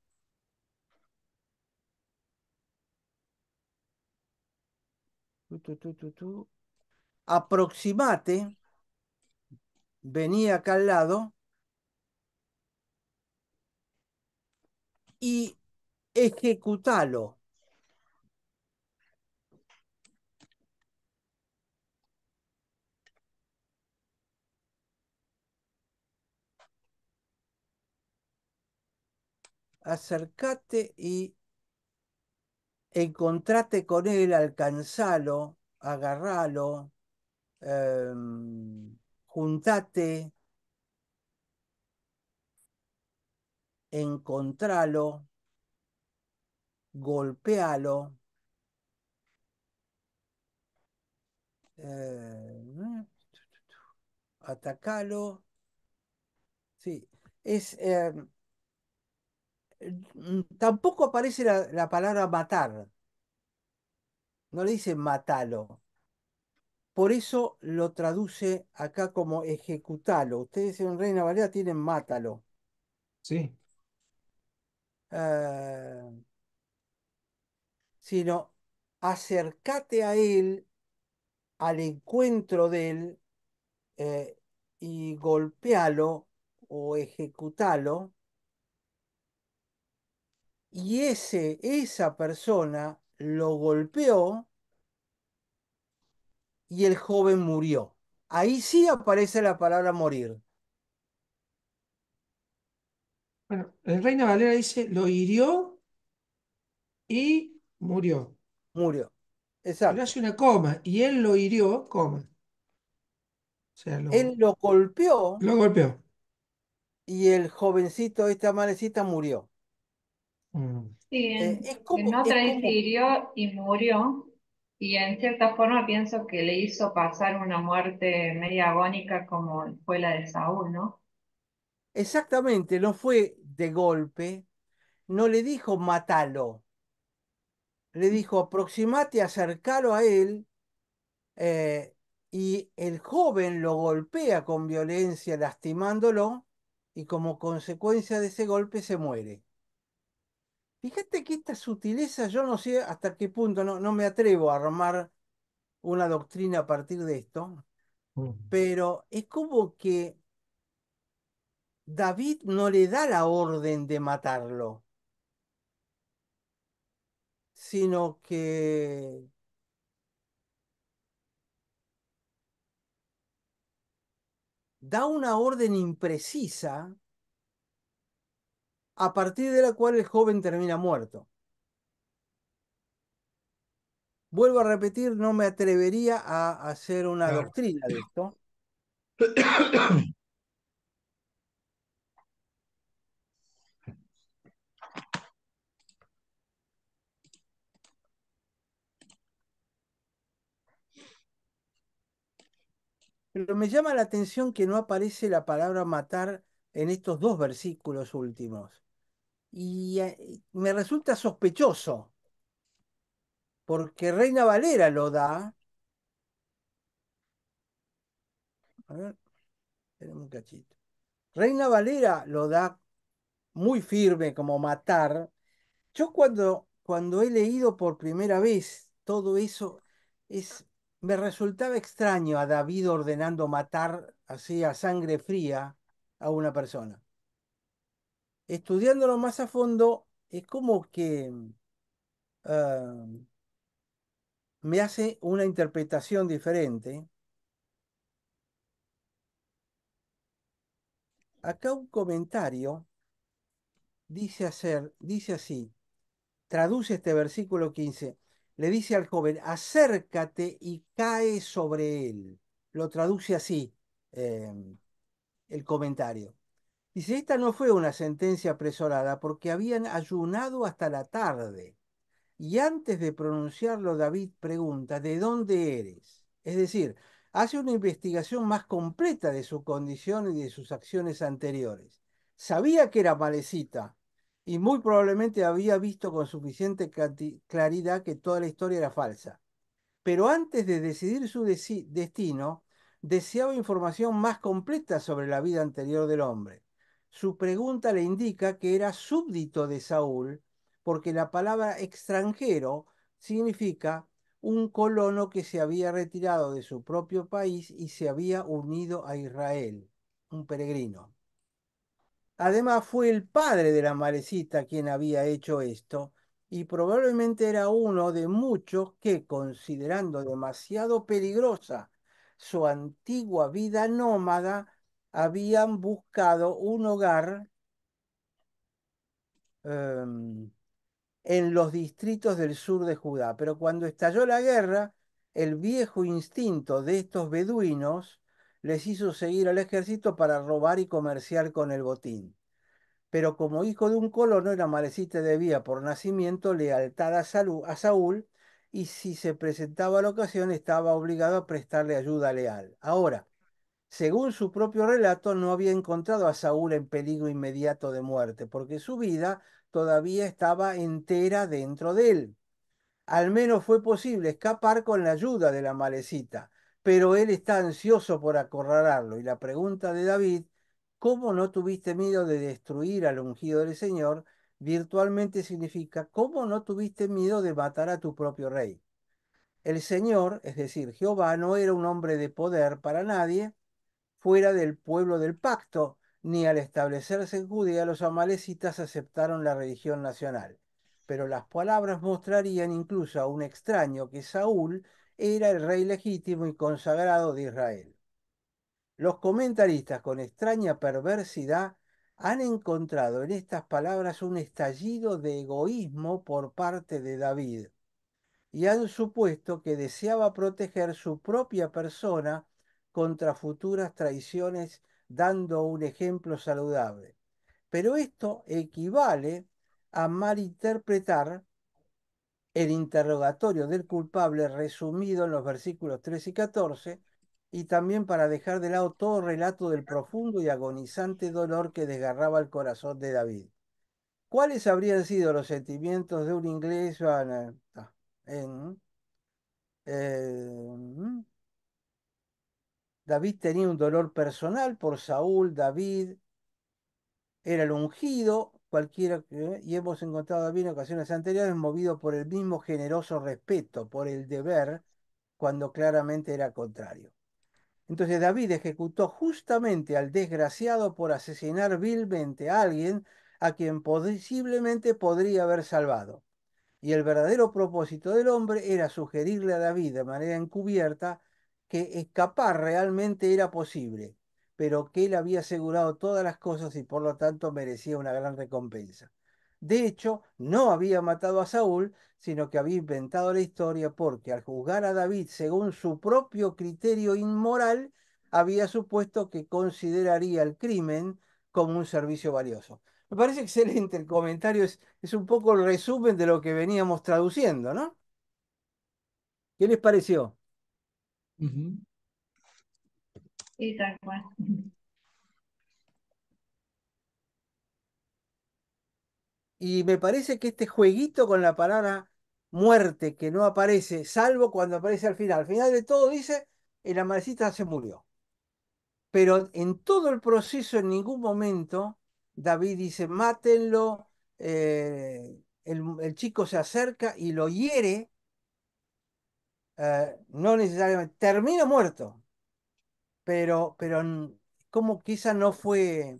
aproximate, vení acá al lado y ejecutalo. Acércate y encontrate con él, alcanzalo, agarralo, juntate, encontralo, golpealo, atacalo. Sí, es, tampoco aparece la palabra matar, no le dice matalo. Por eso lo traduce acá como ejecutalo. Ustedes en Reina Valera tienen mátalo. Sí. Eh, Sino acércate a él, al encuentro de él, eh, y golpealo o ejecutalo. Y esa persona lo golpeó y el joven murió. Ahí sí aparece la palabra morir. Bueno, el Reina Valera dice, lo hirió y murió. Murió. Pero Exacto. hace una coma y él lo hirió, coma. O sea, Él lo golpeó lo golpeó. y el jovencito, esta madrecita, murió. Mm. Sí, en Es otra dice como, hirió y murió, y en cierta forma pienso que le hizo pasar una muerte media agónica como fue la de Saúl, ¿no? exactamente, no fue de golpe, no le dijo matalo, le dijo aproximate, acercalo a él, eh, y el joven lo golpea con violencia, lastimándolo, y como consecuencia de ese golpe se muere. Fíjate que esta sutileza, yo no sé hasta qué punto, no me atrevo a armar una doctrina a partir de esto, Mm. pero es como que David no le da la orden de matarlo, sino que da una orden imprecisa a partir de la cual el joven termina muerto. Vuelvo a repetir, no me atrevería a hacer una Claro. doctrina de esto, pero me llama la atención que no aparece la palabra matar en estos dos versículos últimos. Y me resulta sospechoso, porque Reina Valera lo da. A ver, espérame un cachito. Reina Valera lo da muy firme como matar. Yo cuando he leído por primera vez todo eso, me resultaba extraño a David ordenando matar así a sangre fría a una persona. Estudiándolo más a fondo, es como que ah, me hace una interpretación diferente. Acá un comentario dice así. Traduce este versículo 15. Le dice al joven, acércate y cae sobre él. Lo traduce así eh, el comentario. Dice, esta no fue una sentencia apresurada porque habían ayunado hasta la tarde. Y antes de pronunciarlo, David pregunta, ¿de dónde eres? Es decir, hace una investigación más completa de su condición y de sus acciones anteriores. Sabía que era malecita y muy probablemente había visto con suficiente claridad que toda la historia era falsa. Pero antes de decidir su destino, deseaba información más completa sobre la vida anterior del hombre. Su pregunta le indica que era súbdito de Saúl, porque la palabra extranjero significa un colono que se había retirado de su propio país y se había unido a Israel, un peregrino. Además, fue el padre de la Malecita quien había hecho esto, y probablemente era uno de muchos que, considerando demasiado peligrosa su antigua vida nómada, habían buscado un hogar em, en los distritos del sur de Judá. Pero cuando estalló la guerra, el viejo instinto de estos beduinos les hizo seguir al ejército para robar y comerciar con el botín. Pero como hijo de un colono, el amalecita debía por nacimiento lealtad a Saúl, y si se presentaba la ocasión estaba obligado a prestarle ayuda leal. Ahora, según su propio relato, no había encontrado a Saúl en peligro inmediato de muerte, porque su vida todavía estaba entera dentro de él. Al menos fue posible escapar con la ayuda de la malecita, pero él está ansioso por acorralarlo. Y la pregunta de David, ¿cómo no tuviste miedo de destruir al ungido del Señor? Virtualmente significa, ¿cómo no tuviste miedo de matar a tu propio rey? El Señor, es decir, Jehová, no era un hombre de poder para nadie fuera del pueblo del pacto, ni al establecerse en Judea los amalecitas aceptaron la religión nacional. Pero las palabras mostrarían incluso a un extraño que Saúl era el rey legítimo y consagrado de Israel. Los comentaristas, con extraña perversidad, han encontrado en estas palabras un estallido de egoísmo por parte de David y han supuesto que deseaba proteger su propia persona contra futuras traiciones, dando un ejemplo saludable. Pero esto equivale a malinterpretar el interrogatorio del culpable resumido en los versículos 3 y 14, y también para dejar de lado todo relato del profundo y agonizante dolor que desgarraba el corazón de David. ¿Cuáles habrían sido los sentimientos de un inglés en, eh, David tenía un dolor personal por Saúl? David era el ungido, cualquiera que, y hemos encontrado a David en ocasiones anteriores movido por el mismo generoso respeto, por el deber, cuando claramente era contrario. Entonces David ejecutó justamente al desgraciado por asesinar vilmente a alguien a quien posiblemente podría haber salvado. Y el verdadero propósito del hombre era sugerirle a David de manera encubierta que escapar realmente era posible, pero que él había asegurado todas las cosas y por lo tanto merecía una gran recompensa. De hecho, no había matado a Saúl, sino que había inventado la historia porque al juzgar a David según su propio criterio inmoral, había supuesto que consideraría el crimen como un servicio valioso. Me parece excelente el comentario, es un poco el resumen de lo que veníamos traduciendo, ¿no? ¿Qué les pareció? Ujú. Sí, tal cual. Y me parece que este jueguito con la palabra muerte que no aparece, salvo cuando aparece al final de todo dice, el amalecita se murió. Pero en todo el proceso, en ningún momento, David dice, mátenlo, el chico se acerca y lo hiere, no necesariamente, termina muerto, pero como que esa no fue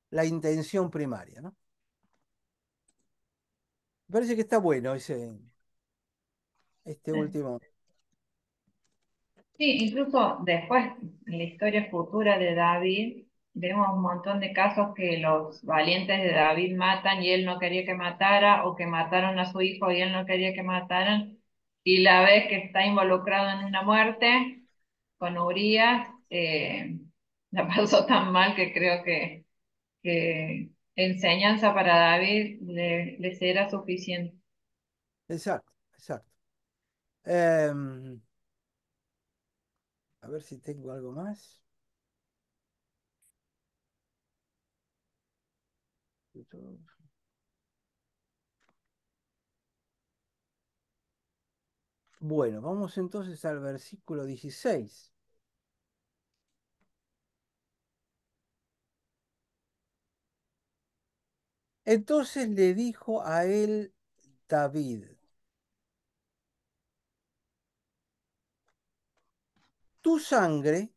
la intención primaria, ¿no? Me parece que está bueno este último. Sí, incluso después, en la historia futura de David, vemos un montón de casos que los valientes de David matan y él no quería que matara, o que mataron a su hijo y él no quería que mataran, y la vez que está involucrado en una muerte con Urías, la pasó tan mal que creo que enseñanza para David le será suficiente. Exacto, exacto. Em, a ver si tengo algo más. Bueno, vamos entonces al versículo 16. Entonces le dijo a él David, tu sangre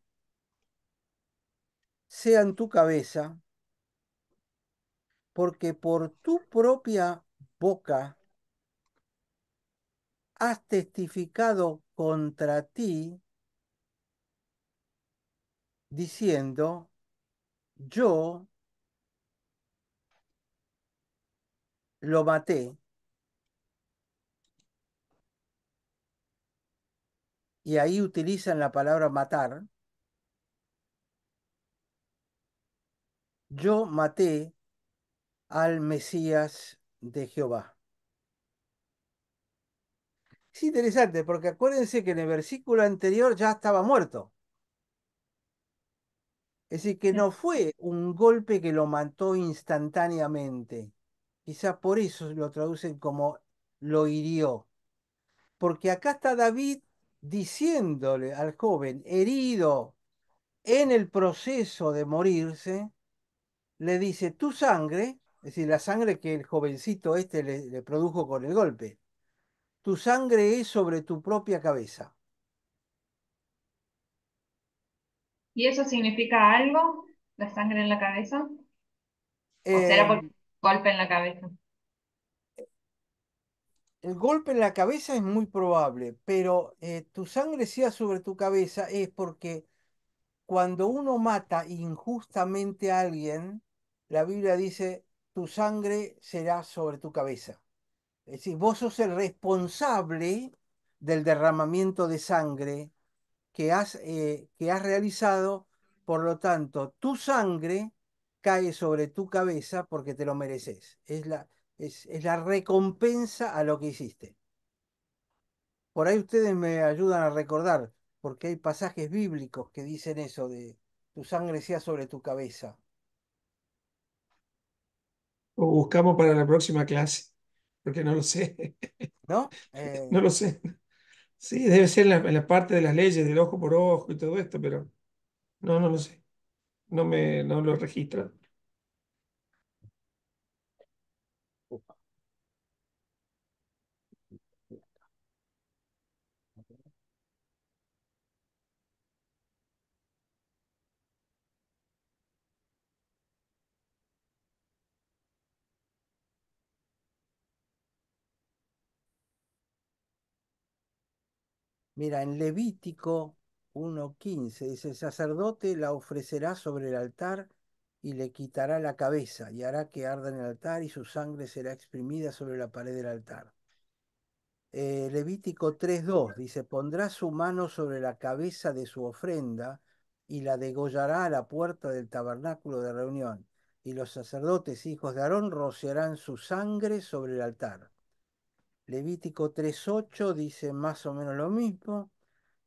sea en tu cabeza, porque por tu propia boca has testificado contra ti, diciendo, yo lo maté. Y ahí utilizan la palabra matar. Yo maté al Mesías de Jehová. Es interesante porque acuérdense que en el versículo anterior ya estaba muerto. Es decir, que no fue un golpe que lo mató instantáneamente. Quizás por eso lo traducen como lo hirió. Porque acá está David diciéndole al joven herido en el proceso de morirse, le dice, tu sangre, es decir, la sangre que el jovencito este le produjo con el golpe, tu sangre es sobre tu propia cabeza. ¿Y eso significa algo? ¿La sangre en la cabeza? ¿O será por Eh, golpe en la cabeza? el golpe en la cabeza es muy probable, pero tu sangre sea sobre tu cabeza es porque cuando uno mata injustamente a alguien, la Biblia dice, tu sangre será sobre tu cabeza. Es decir, vos sos el responsable del derramamiento de sangre que has realizado, por lo tanto, tu sangre cae sobre tu cabeza porque te lo mereces. Es la recompensa a lo que hiciste. Por ahí ustedes me ayudan a recordar, porque hay pasajes bíblicos que dicen eso de tu sangre sea sobre tu cabeza, O buscamos para la próxima clase, porque no lo sé, ¿no? no lo sé. Sí, debe ser en la parte de las leyes del ojo por ojo y todo esto, pero no lo sé. No lo registra. Mira, en Levítico 1:15 dice, el sacerdote la ofrecerá sobre el altar y le quitará la cabeza y hará que arda en el altar y su sangre será exprimida sobre la pared del altar. Levítico 3:2 dice, pondrá su mano sobre la cabeza de su ofrenda y la degollará a la puerta del tabernáculo de reunión. Y los sacerdotes hijos de Aarón rociarán su sangre sobre el altar. Levítico 3:8 dice más o menos lo mismo.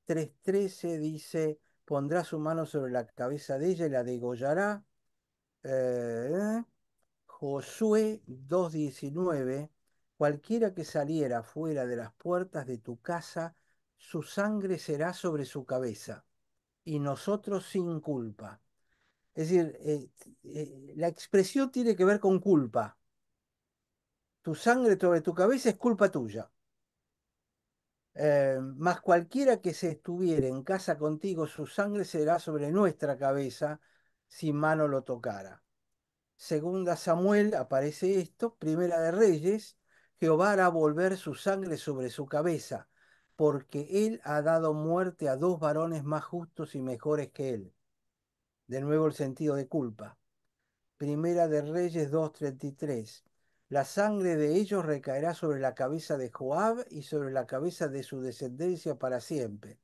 3:13 dice, pondrá su mano sobre la cabeza de ella y la degollará. Eh, Josué 2:19, cualquiera que saliera fuera de las puertas de tu casa, su sangre será sobre su cabeza, y nosotros sin culpa. Es decir, la expresión tiene que ver con culpa. Tu sangre sobre tu cabeza es culpa tuya. Mas cualquiera que se estuviera en casa contigo, su sangre será sobre nuestra cabeza si mano lo tocara. Segunda Samuel aparece esto, Primera de Reyes, Jehová hará volver su sangre sobre su cabeza, porque él ha dado muerte a dos varones más justos y mejores que él. De nuevo el sentido de culpa. Primera de Reyes 2:33. La sangre de ellos recaerá sobre la cabeza de Joab y sobre la cabeza de su descendencia para siempre.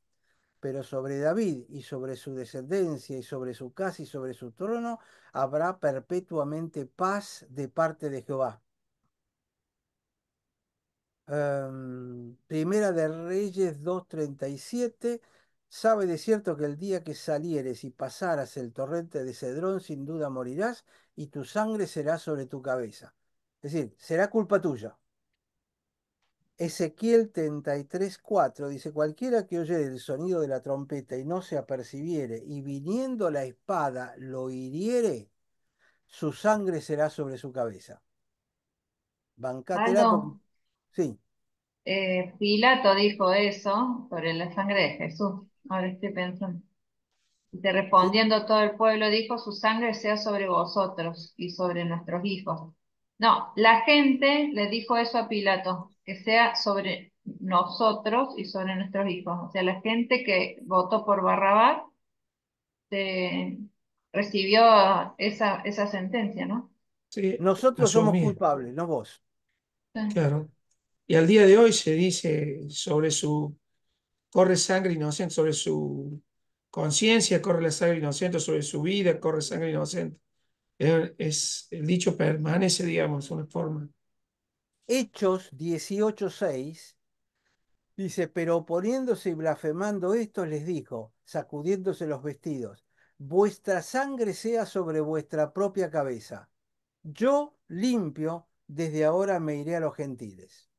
Pero sobre David y sobre su descendencia y sobre su casa y sobre su trono habrá perpetuamente paz de parte de Jehová. Primera de Reyes 2:37. Sabe de cierto que el día que salieres y pasaras el torrente de Cedrón, sin duda morirás, y tu sangre será sobre tu cabeza. Es decir, será culpa tuya. Ezequiel 33:4 dice, cualquiera que oyere el sonido de la trompeta y no se apercibiere, y viniendo la espada lo hiriere, su sangre será sobre su cabeza. Bancátela porque... Aldo, Sí, Pilato dijo eso sobre la sangre de Jesús. Ahora estoy pensando. Y te sí. respondiendo todo el pueblo dijo, su sangre sea sobre vosotros y sobre nuestros hijos. No, la gente le dijo eso a Pilato, que sea sobre nosotros y sobre nuestros hijos. O sea, la gente que votó por Barrabás eh, recibió esa sentencia, ¿no? Sí, Nosotros somos asumí, culpables, no vos. Sí. claro. Y al día de hoy se dice corre sangre inocente sobre su conciencia, corre la sangre inocente sobre su vida, corre sangre inocente. El dicho permanece, digamos, una forma. Hechos 18:6 dice, pero oponiéndose y blasfemando esto, les dijo, sacudiéndose los vestidos, vuestra sangre sea sobre vuestra propia cabeza. Yo limpio, desde ahora me iré a los gentiles.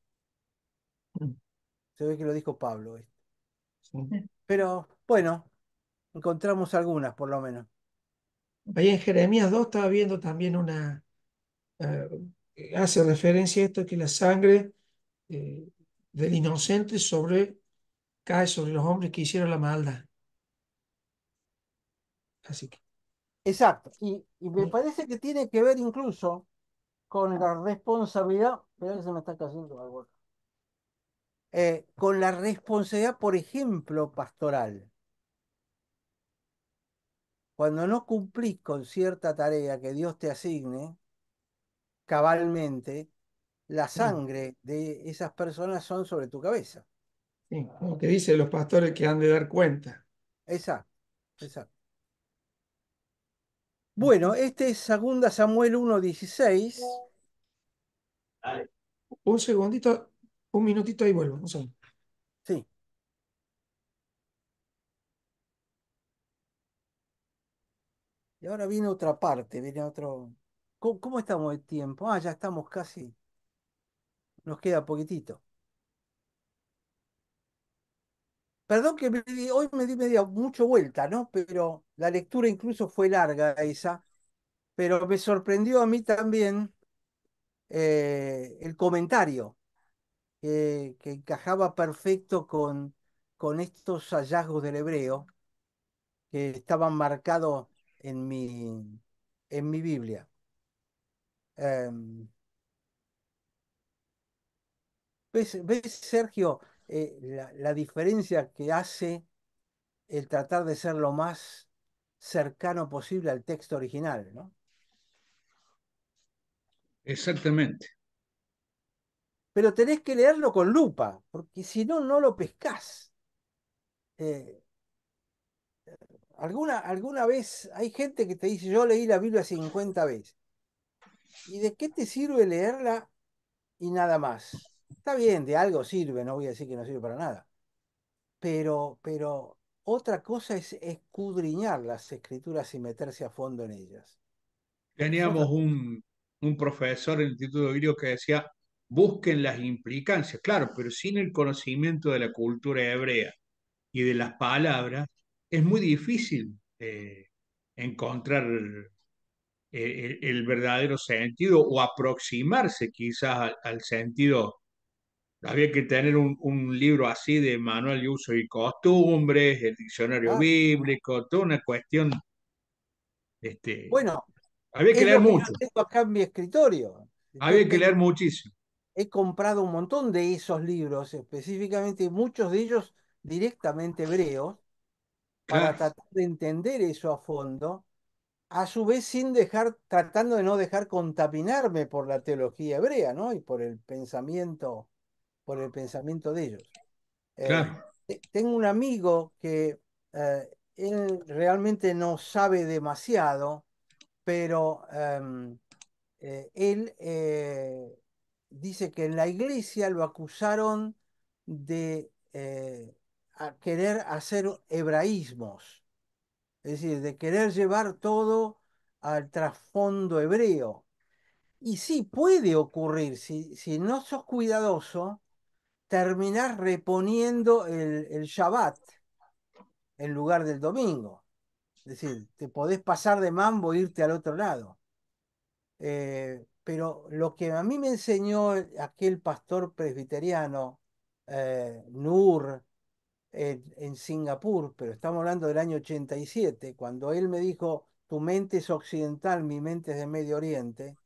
Mm, Se ve que lo dijo Pablo esto. sí. Pero bueno, encontramos algunas por lo menos. Ahí en Jeremías 2 estaba viendo también eh, hace referencia a esto, que la sangre eh, del inocente cae sobre los hombres que hicieron la maldad. Así que, Exacto. Y me parece que tiene que ver incluso con la responsabilidad. Espera que se me está cayendo algo. Con la responsabilidad, por ejemplo, pastoral. Cuando no cumplís con cierta tarea que Dios te asigne, cabalmente, la sí, sangre de esas personas son sobre tu cabeza. sí, como que dice los pastores que han de dar cuenta. Exacto, exacto. Bueno, este es 2 Samuel 1:16. Un segundito, un minutito ahí vuelvo. Un segundo. Sí. Y ahora viene otra parte, viene otro. ¿Cómo estamos de tiempo? Ah, ya estamos casi. Nos queda poquitito. Perdón que hoy me di media mucho vuelta, ¿no? Pero la lectura incluso fue larga esa. Pero me sorprendió a mí también el comentario que encajaba perfecto con estos hallazgos del hebreo que estaban marcados en mi Biblia. Em, ¿ves, Sergio, la diferencia que hace el tratar de ser lo más cercano posible al texto original, ¿no? Exactamente. Pero tenés que leerlo con lupa, porque si no, no lo pescás. Eh, alguna vez hay gente que te dice, yo leí la Biblia 50 veces. ¿Y de qué te sirve leerla y nada más? Está bien, de algo sirve, no voy a decir que no sirve para nada. Pero otra cosa es escudriñar las escrituras y meterse a fondo en ellas. Es otra Teníamos cosa. un profesor en el Instituto Bíblico que decía, busquen las implicancias, claro, pero sin el conocimiento de la cultura hebrea y de las palabras, es muy difícil encontrar el verdadero sentido o aproximarse quizás al sentido. Había que tener un libro así de manual de uso y costumbres, el diccionario Claro. bíblico, toda una cuestión, este, Bueno, había que es leer lo que yo mucho, tengo acá en mi escritorio. Yo había que leer muchísimo. he comprado un montón de esos libros, específicamente muchos de ellos directamente hebreos, para Claro, tratar de entender eso a fondo, a su vez sin dejar, tratando de no dejar contaminarme por la teología hebrea, ¿no? Y por el pensamiento de ellos. claro. Tengo un amigo que él realmente no sabe demasiado, pero él dice que en la iglesia lo acusaron de querer hacer hebraísmos, es decir, de querer llevar todo al trasfondo hebreo. Y sí, puede ocurrir, si no sos cuidadoso, terminás reponiendo el Shabbat en lugar del domingo. Es decir, te podés pasar de mambo e irte al otro lado. pero lo que a mí me enseñó aquel pastor presbiteriano, Nur, en Singapur, pero estamos hablando del año 87, cuando él me dijo, tu mente es occidental, mi mente es de Medio Oriente,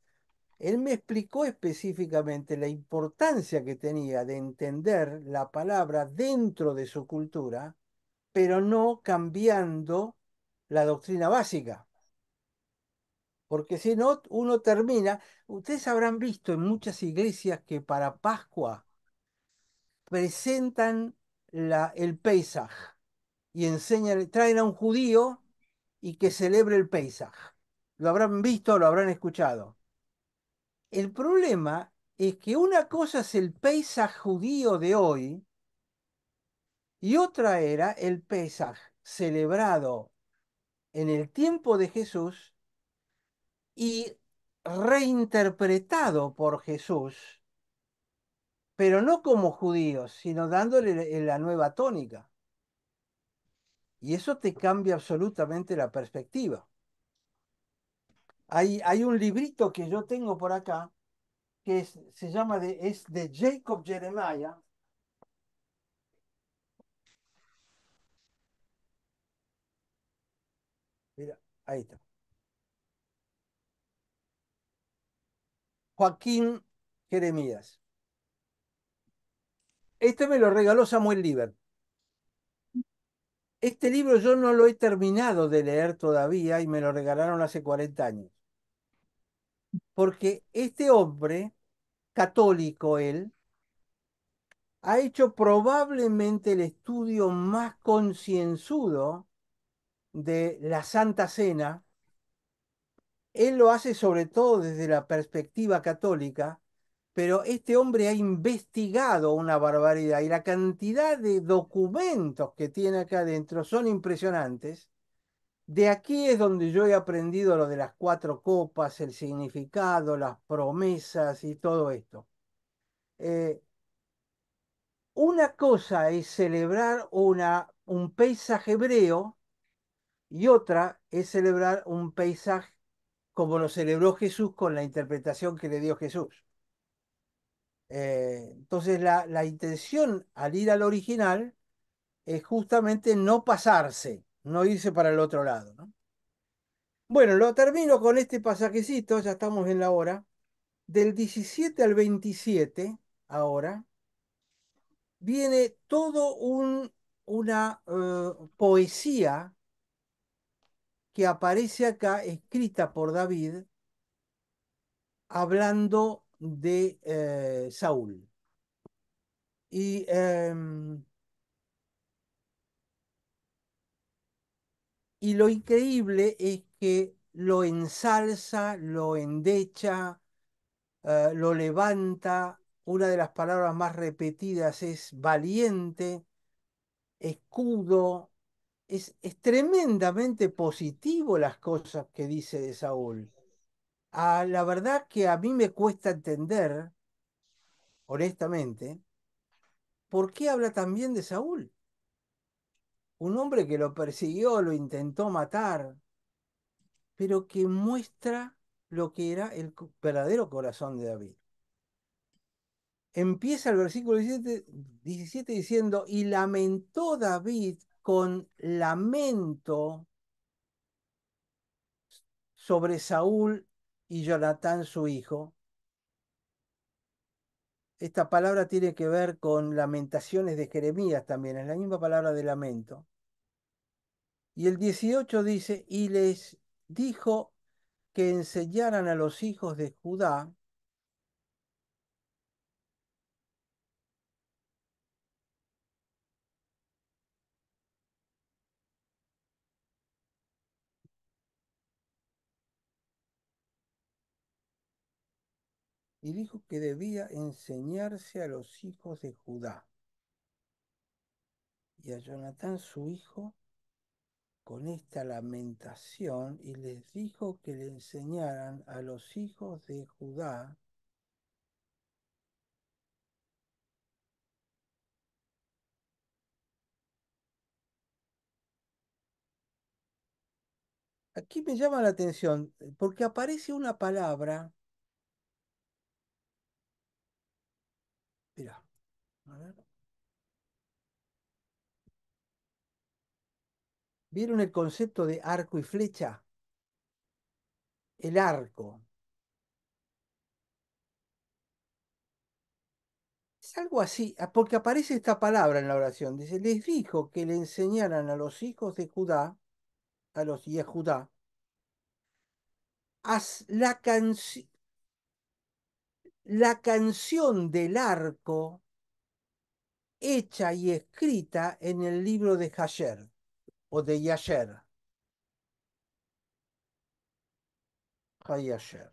él me explicó específicamente la importancia que tenía de entender la palabra dentro de su cultura, pero no cambiando la doctrina básica. Porque si no, uno termina, ustedes habrán visto en muchas iglesias que para Pascua presentan el Pesaj y enseñan, traen a un judío y que celebre el Pesaj. Lo habrán visto, lo habrán escuchado. El problema es que una cosa es el Pesaj judío de hoy y otra era el Pesaj celebrado en el tiempo de Jesús y reinterpretado por Jesús, pero no como judíos, sino dándole la nueva tónica. Y eso te cambia absolutamente la perspectiva. Hay un librito que yo tengo por acá que se llama es de Jacob Jeremiah. Mira, ahí está. Joaquín Jeremías. Este me lo regaló Samuel Liber. Este libro yo no lo he terminado de leer todavía y me lo regalaron hace 40 años. Porque este hombre, católico él, ha hecho probablemente el estudio más concienzudo de la Santa Cena. Él lo hace sobre todo desde la perspectiva católica, pero este hombre ha investigado una barbaridad y la cantidad de documentos que tiene acá adentro son impresionantes. De aquí es donde yo he aprendido lo de las cuatro copas, el significado, las promesas y todo esto. Eh, una cosa es celebrar un paisaje hebreo y otra es celebrar un paisaje como lo celebró Jesús con la interpretación que le dio Jesús. Entonces la intención al ir al original es justamente no pasarse, no irse para el otro lado, ¿no? Bueno, lo termino con este pasajecito, ya estamos en la hora. Del 17 al 27, ahora, viene todo una poesía que aparece acá, escrita por David, hablando de Saúl. Y Y lo increíble es que lo ensalza, lo endecha, lo levanta. Una de las palabras más repetidas es valiente, escudo. Es tremendamente positivo las cosas que dice de Saúl. La verdad que a mí me cuesta entender, honestamente, por qué habla tan bien de Saúl. Un hombre que lo persiguió, lo intentó matar, pero que muestra lo que era el verdadero corazón de David. Empieza el versículo 17 diciendo, y lamentó David con lamento sobre Saúl y Jonatán su hijo. Esta palabra tiene que ver con lamentaciones de Jeremías también, es la misma palabra de lamento. Y el 18 dice, y les dijo que enseñaran a los hijos de Judá. Y dijo que debía enseñarse a los hijos de Judá y a Jonatán su hijo con esta lamentación, y les dijo que le enseñaran a los hijos de Judá. Aquí me llama la atención porque aparece una palabra ¿Vieron el concepto de arco y flecha? El arco. Es algo así, porque aparece esta palabra en la oración. Dice, les dijo que le enseñaran a los hijos de Judá, a los Yehudá, la canción del arco hecha y escrita en el libro de Jasher o de Yasher. Hayasher.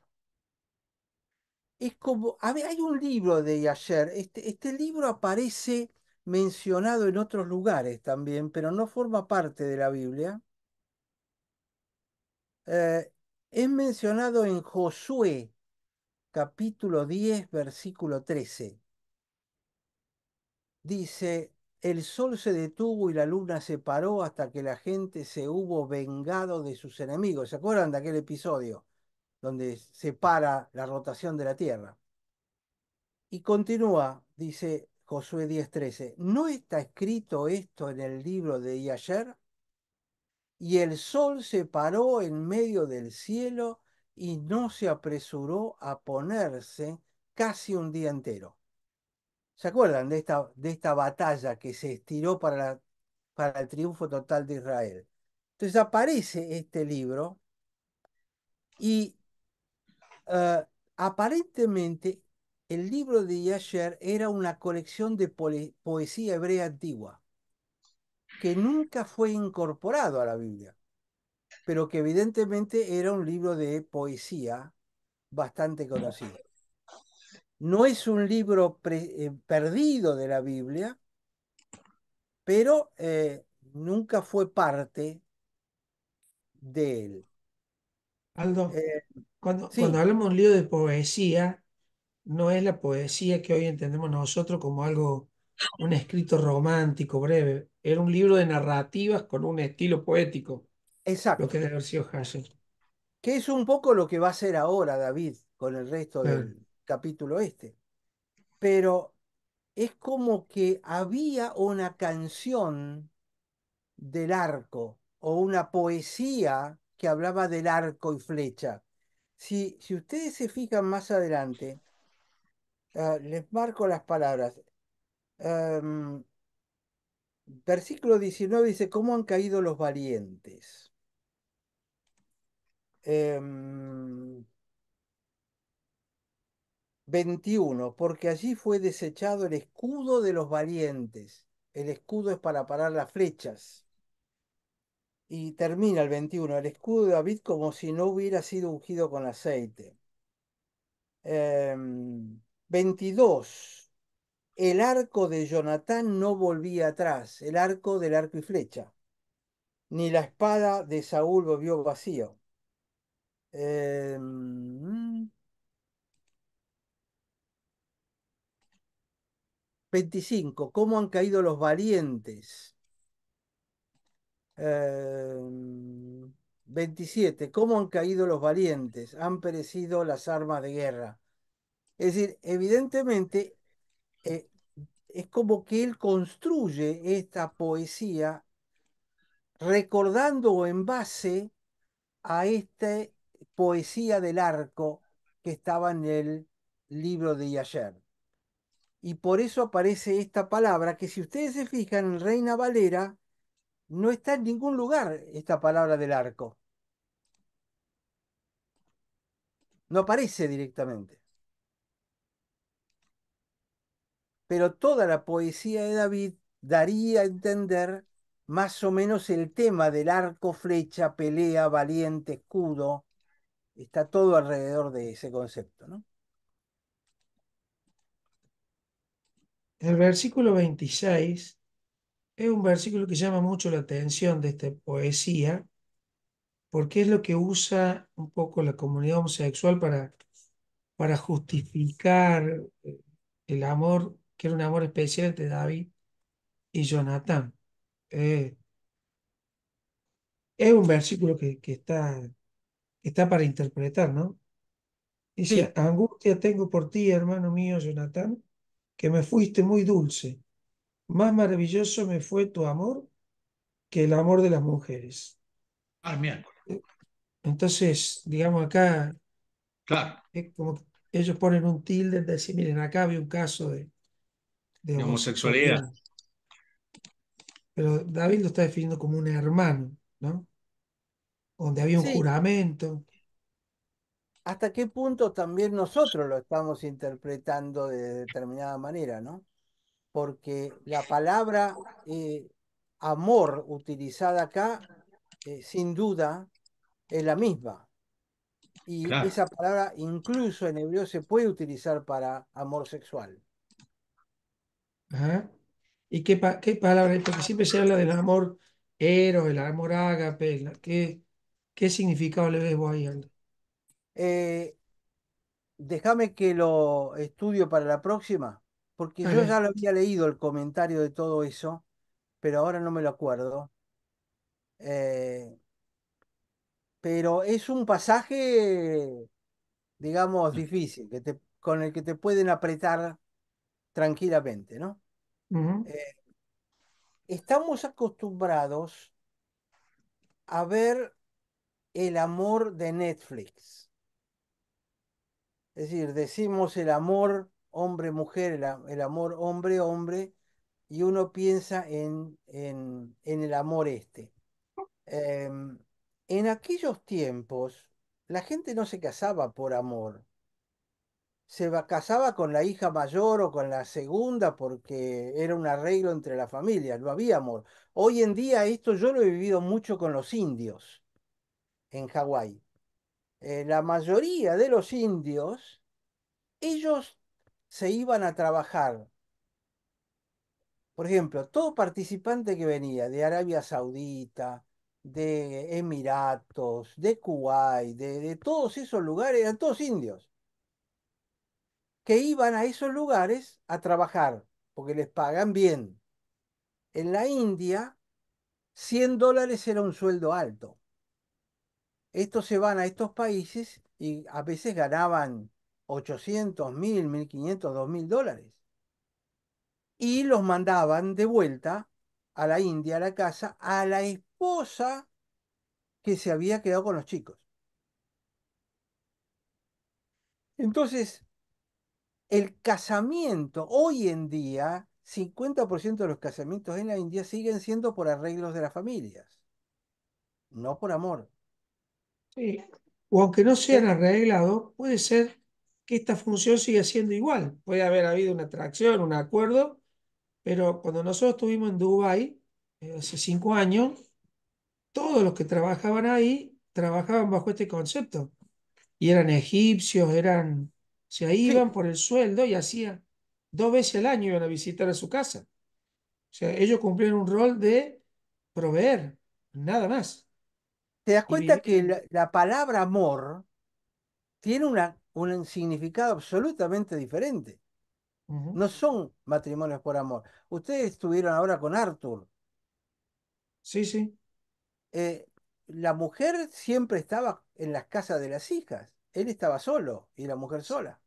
Es como, a ver, hay un libro de Yasher. Este libro aparece mencionado en otros lugares también, pero no forma parte de la Biblia. Eh, es mencionado en Josué, capítulo 10, versículo 13. Dice, el sol se detuvo y la luna se paró hasta que la gente se hubo vengado de sus enemigos. ¿Se acuerdan de aquel episodio donde se para la rotación de la Tierra? Y continúa, dice Josué 10:13, ¿no está escrito esto en el libro de ayer? Y el sol se paró en medio del cielo y no se apresuró a ponerse casi un día entero. ¿Se acuerdan de esta batalla que se estiró para el triunfo total de Israel? Entonces aparece este libro y aparentemente el libro de Yasher era una colección de poesía hebrea antigua que nunca fue incorporado a la Biblia, pero que evidentemente era un libro de poesía bastante conocido. No es un libro perdido de la Biblia, pero nunca fue parte de él. Aldo, Eh, cuando sí, hablamos de un libro de poesía, no es la poesía que hoy entendemos nosotros como algo, un escrito romántico, breve. Era un libro de narrativas con un estilo poético, lo que exacto. debe haber sido Hassan. Que es un poco lo que va a hacer ahora David con el resto Claro. del capítulo este. Pero es como que había una canción del arco o una poesía que hablaba del arco y flecha. Si ustedes se fijan más adelante, les marco las palabras. Em, Versículo 19 dice, ¿cómo han caído los valientes? Em, 21, porque allí fue desechado el escudo de los valientes. El escudo es para parar las flechas. Y termina el 21, el escudo de David como si no hubiera sido ungido con aceite. 22, el arco de Jonatán no volvía atrás, el arco del arco y flecha, ni la espada de Saúl volvió vacío. Em, 25, ¿cómo han caído los valientes? Eh, 27. ¿Cómo han caído los valientes? Han perecido las armas de guerra. Es decir, evidentemente eh, es como que él construye esta poesía recordando o en base a esta poesía del arco que estaba en el libro de Yasher. Y por eso aparece esta palabra que si ustedes se fijan en Reina Valera, no está en ningún lugar esta palabra del arco. No aparece directamente. Pero toda la poesía de David daría a entender más o menos el tema del arco, flecha, pelea, valiente, escudo. Está todo alrededor de ese concepto, ¿no? El versículo 26 es un versículo que llama mucho la atención de esta poesía, porque es lo que usa un poco la comunidad homosexual para justificar el amor, que era un amor especial entre David y Jonatán. Eh, es un versículo que está para interpretar, ¿no? Dice, Sí, angustia tengo por ti, hermano mío, Jonatán, que me fuiste muy dulce. Más maravilloso me fue tu amor que el amor de las mujeres. Al miércoles. Entonces, digamos acá, Claro, es como que ellos ponen un tilde en decir, miren, acá había un caso de de homosexualidad. homosexualidad, pero David lo está definiendo como un hermano, ¿no? Donde había un Sí, juramento. hasta qué punto también nosotros lo estamos interpretando de determinada manera, ¿no? Porque la palabra amor utilizada acá, sin duda, es la misma. Y Claro. esa palabra incluso en hebreo se puede utilizar para amor sexual. Ajá. ¿Y qué palabra hay? Porque siempre se habla del amor eros, el amor ágape, ¿qué significado le ves vos ahí, Aldo? Eh, Déjame que lo estudio para la próxima, porque yo ya Dale. lo había leído el comentario de todo eso, pero ahora no me lo acuerdo. Eh, pero es un pasaje, digamos, difícil, con el que te pueden apretar tranquilamente, ¿no? Ujú. Eh, Estamos acostumbrados a ver el amor de Netflix. Es decir, decimos el amor hombre-mujer, el amor hombre-hombre, y uno piensa en el amor este. Em, en aquellos tiempos, la gente no se casaba por amor. Casaba con la hija mayor o con la segunda porque era un arreglo entre la familia, no había amor. Hoy en día esto yo lo he vivido mucho con los indios en Hawái. La mayoría de los indios, ellos se iban a trabajar. Por ejemplo, todo participante que venía de Arabia Saudita, de Emiratos, de Kuwait, de todos esos lugares, eran todos indios, que iban a esos lugares a trabajar, porque les pagan bien. En la India, $100 era un sueldo alto. Estos se van a estos países y a veces ganaban 800, 1000, 1500, $2000. Y los mandaban de vuelta a la India, a la casa, a la esposa que se había quedado con los chicos. Entonces, el casamiento, hoy en día, 50% de los casamientos en la India siguen siendo por arreglos de las familias, no por amor. Sí. O aunque no Eh, sean arreglados, puede ser que esta función siga siendo igual. Puede haber habido una atracción, un acuerdo, pero cuando nosotros estuvimos en Dubái, hace 5 años, todos los que trabajaban ahí trabajaban bajo este concepto. Y eran egipcios, o sea, Sí, iban por el sueldo y hacían 2 veces al año iban a visitar a su casa. O sea, ellos cumplían un rol de proveer, nada más. te das Y cuenta que vivían. la palabra amor tiene un significado absolutamente diferente. Ujú. No son matrimonios por amor. Ustedes estuvieron ahora con Arthur. Sí, sí, eh, la mujer siempre estaba en las casas de las hijas. Él estaba solo y la mujer sola.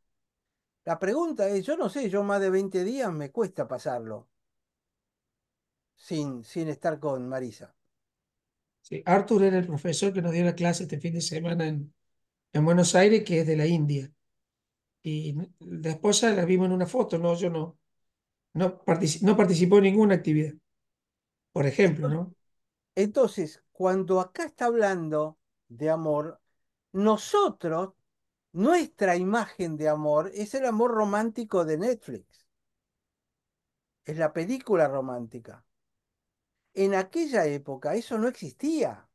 La pregunta es, yo no sé, yo más de 20 días me cuesta pasarlo sin estar con Marisa. sí. Arthur era el profesor que nos dio la clase este fin de semana en Buenos Aires, que es de la India. Y la esposa la vimos en una foto, no, yo no participó en ninguna actividad, por ejemplo, Entonces, ¿no? entonces, cuando acá está hablando de amor, nosotros, nuestra imagen de amor es el amor romántico de Netflix, es la película romántica. En aquella época eso no existía.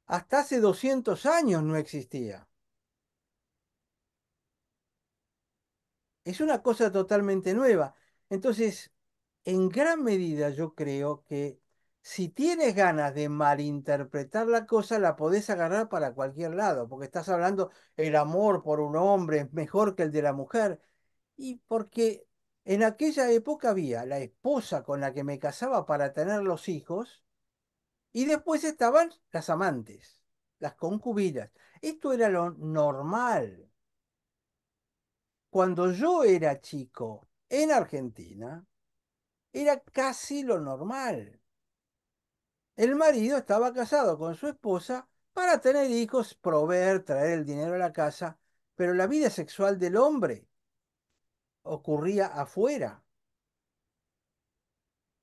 Hasta hace 200 años no existía. Es una cosa totalmente nueva. Entonces, en gran medida yo creo que si tienes ganas de malinterpretar la cosa, la podés agarrar para cualquier lado, porque estás hablando el amor por un hombre es mejor que el de la mujer. Y porque en aquella época había la esposa con la que me casaba para tener los hijos, y después estaban las amantes, las concubinas. Esto era lo normal. Cuando yo era chico en Argentina, era casi lo normal. El marido estaba casado con su esposa para tener hijos, proveer, traer el dinero a la casa, pero la vida sexual del hombre ocurría afuera,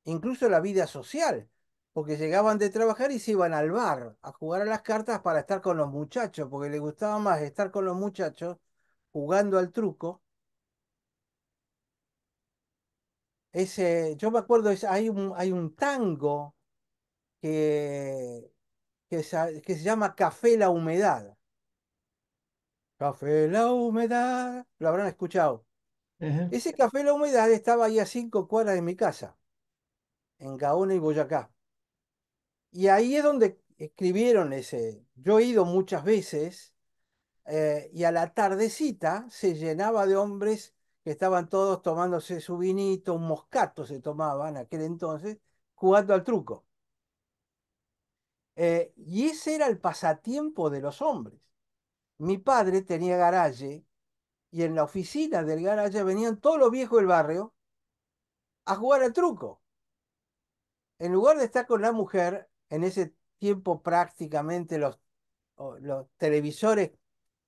incluso la vida social, porque llegaban de trabajar y se iban al bar a jugar a las cartas para estar con los muchachos, porque les gustaba más estar con los muchachos jugando al truco. Yo me acuerdo, hay un tango que, que se llama Café la Humedad. Café la Humedad, lo habrán escuchado. Ajá. Ese Café la Humedad estaba ahí a 5 cuadras de mi casa, en Gaona y Boyacá. Y ahí es donde escribieron ese. Yo he ido muchas veces y a la tardecita se llenaba de hombres que estaban todos tomándose su vinito, un moscato se tomaba en aquel entonces, jugando al truco. Y ese era el pasatiempo de los hombres. Mi padre tenía garaje y en la oficina del garaje venían todos los viejos del barrio a jugar al truco. En lugar de estar con la mujer, en ese tiempo prácticamente los televisores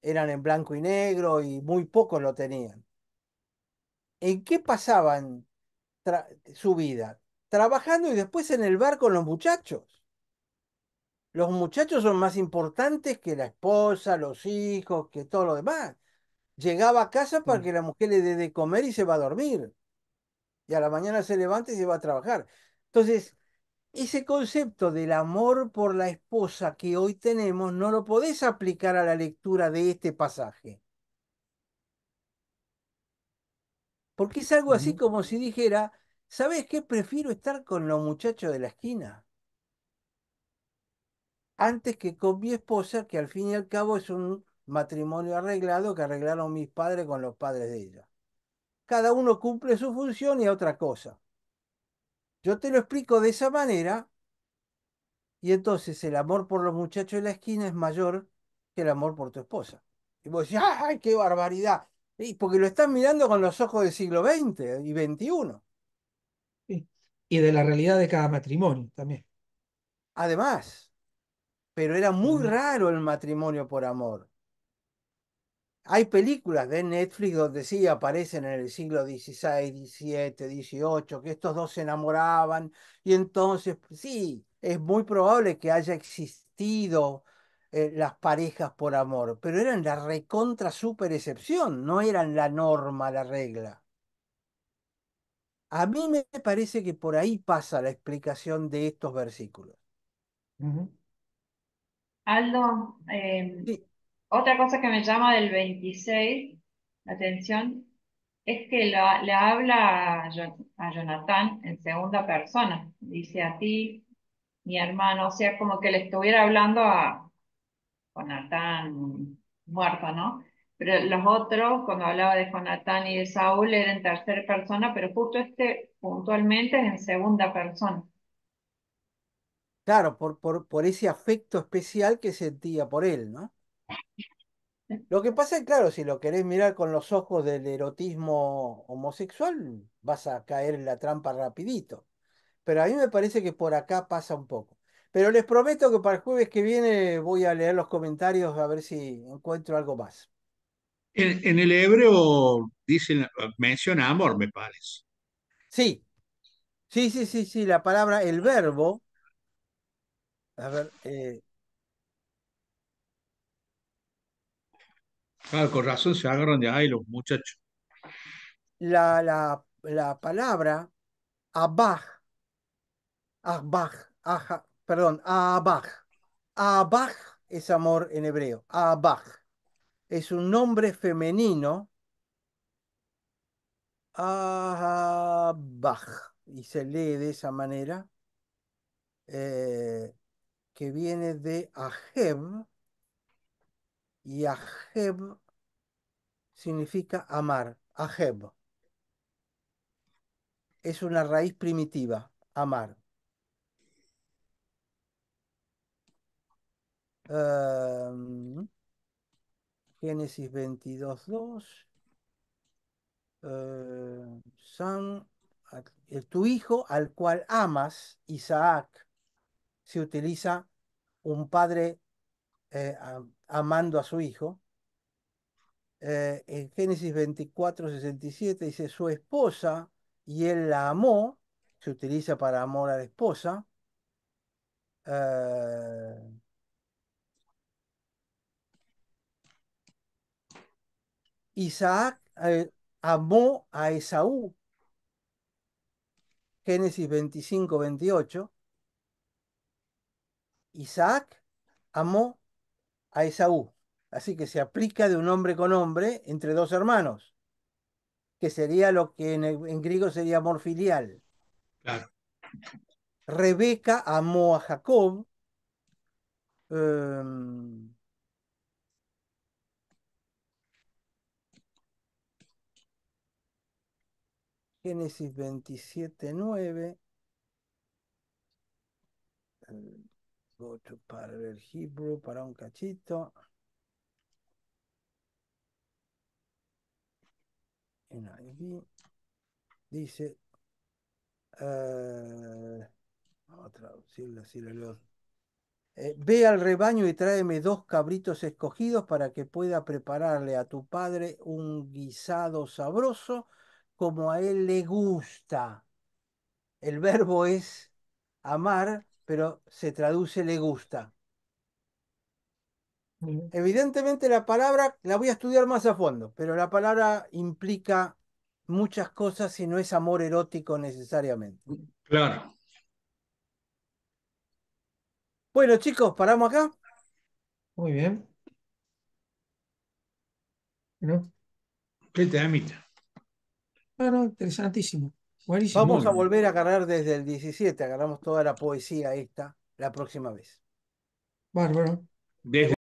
eran en blanco y negro y muy pocos lo tenían. ¿En qué pasaban su vida? Trabajando y después en el bar con los muchachos. Los muchachos son más importantes que la esposa, los hijos, que todo lo demás. Llegaba a casa para Sí. que la mujer le dé de comer y se va a dormir. Y a la mañana se levanta y se va a trabajar. Entonces, ese concepto del amor por la esposa que hoy tenemos no lo podés aplicar a la lectura de este pasaje. Porque es algo así Ujú. como si dijera, ¿sabes qué? Prefiero estar con los muchachos de la esquina antes que con mi esposa, que al fin y al cabo es un matrimonio arreglado que arreglaron mis padres con los padres de ella. Cada uno cumple su función y otra cosa. Yo te lo explico de esa manera y entonces el amor por los muchachos de la esquina es mayor que el amor por tu esposa. Y vos decís, ¡ay, qué barbaridad! Y porque lo estás mirando con los ojos del siglo XX y XXI. Sí. Y de la realidad de cada matrimonio también. Además, pero era muy Ujú. raro el matrimonio por amor. Hay películas de Netflix donde sí aparecen en el siglo XVI, XVII, XVIII, que estos dos se enamoraban y entonces, sí, es muy probable que haya existido las parejas por amor, pero eran la recontra super excepción, no eran la norma, la regla. A mí me parece que por ahí pasa la explicación de estos versículos. Ujú. Aldo, Sí, otra cosa que me llama del 26 la atención, es que le habla a Jonathan en segunda persona. Dice a ti, mi hermano, o sea, como que le estuviera hablando a Jonatán muerto, ¿no? Pero los otros, cuando hablaba de Jonatán y de Saúl, era en tercera persona, pero justo este puntualmente es en segunda persona. claro, por ese afecto especial que sentía por él, ¿no? Lo que pasa es, claro, si lo querés mirar con los ojos del erotismo homosexual, vas a caer en la trampa rapidito. Pero a mí me parece que por acá pasa un poco. Pero les prometo que para el jueves que viene voy a leer los comentarios a ver si encuentro algo más. En el hebreo dicen, menciona amor, me parece. Sí, sí, sí, sí, sí, la palabra, el verbo, a ver, Claro, con razón se agarran de ahí los muchachos. la palabra abaj, abaj, perdón, abaj, abaj es amor en hebreo, abaj. Es un nombre femenino, abaj, y se lee de esa manera, eh, que viene de ajeb, y ajeb significa amar, ajeb. Es una raíz primitiva, amar. Em, Génesis 22:2. San, tu hijo al cual amas, Isaac, se utiliza un padre amando a su hijo. En Génesis 24:67 dice, su esposa y él la amó, se utiliza para amor a la esposa. Eh, Isaac amó a Esaú, Génesis 25:28. Isaac amó a Esaú. Así que se aplica de un hombre con hombre entre dos hermanos, que sería lo que en griego sería amor filial. Claro. Rebeca amó a Jacob. em, Génesis 27:9. Go to Parallel Hebrew para un cachito. NIV dice, vamos a traducirlo así lo leo. Ve al rebaño y tráeme 2 cabritos escogidos para que pueda prepararle a tu padre un guisado sabroso como a él le gusta. El verbo es amar, pero se traduce le gusta. Evidentemente la palabra la voy a estudiar más a fondo, pero la palabra implica muchas cosas y no es amor erótico necesariamente. Claro. Bueno, chicos, paramos acá. Muy bien. ¿No? Qué temita. Bueno, interesantísimo. Buenísimo. Vamos Muy a bien. volver a agarrar desde el 17, agarramos toda la poesía esta la próxima vez. Bárbaro. Desde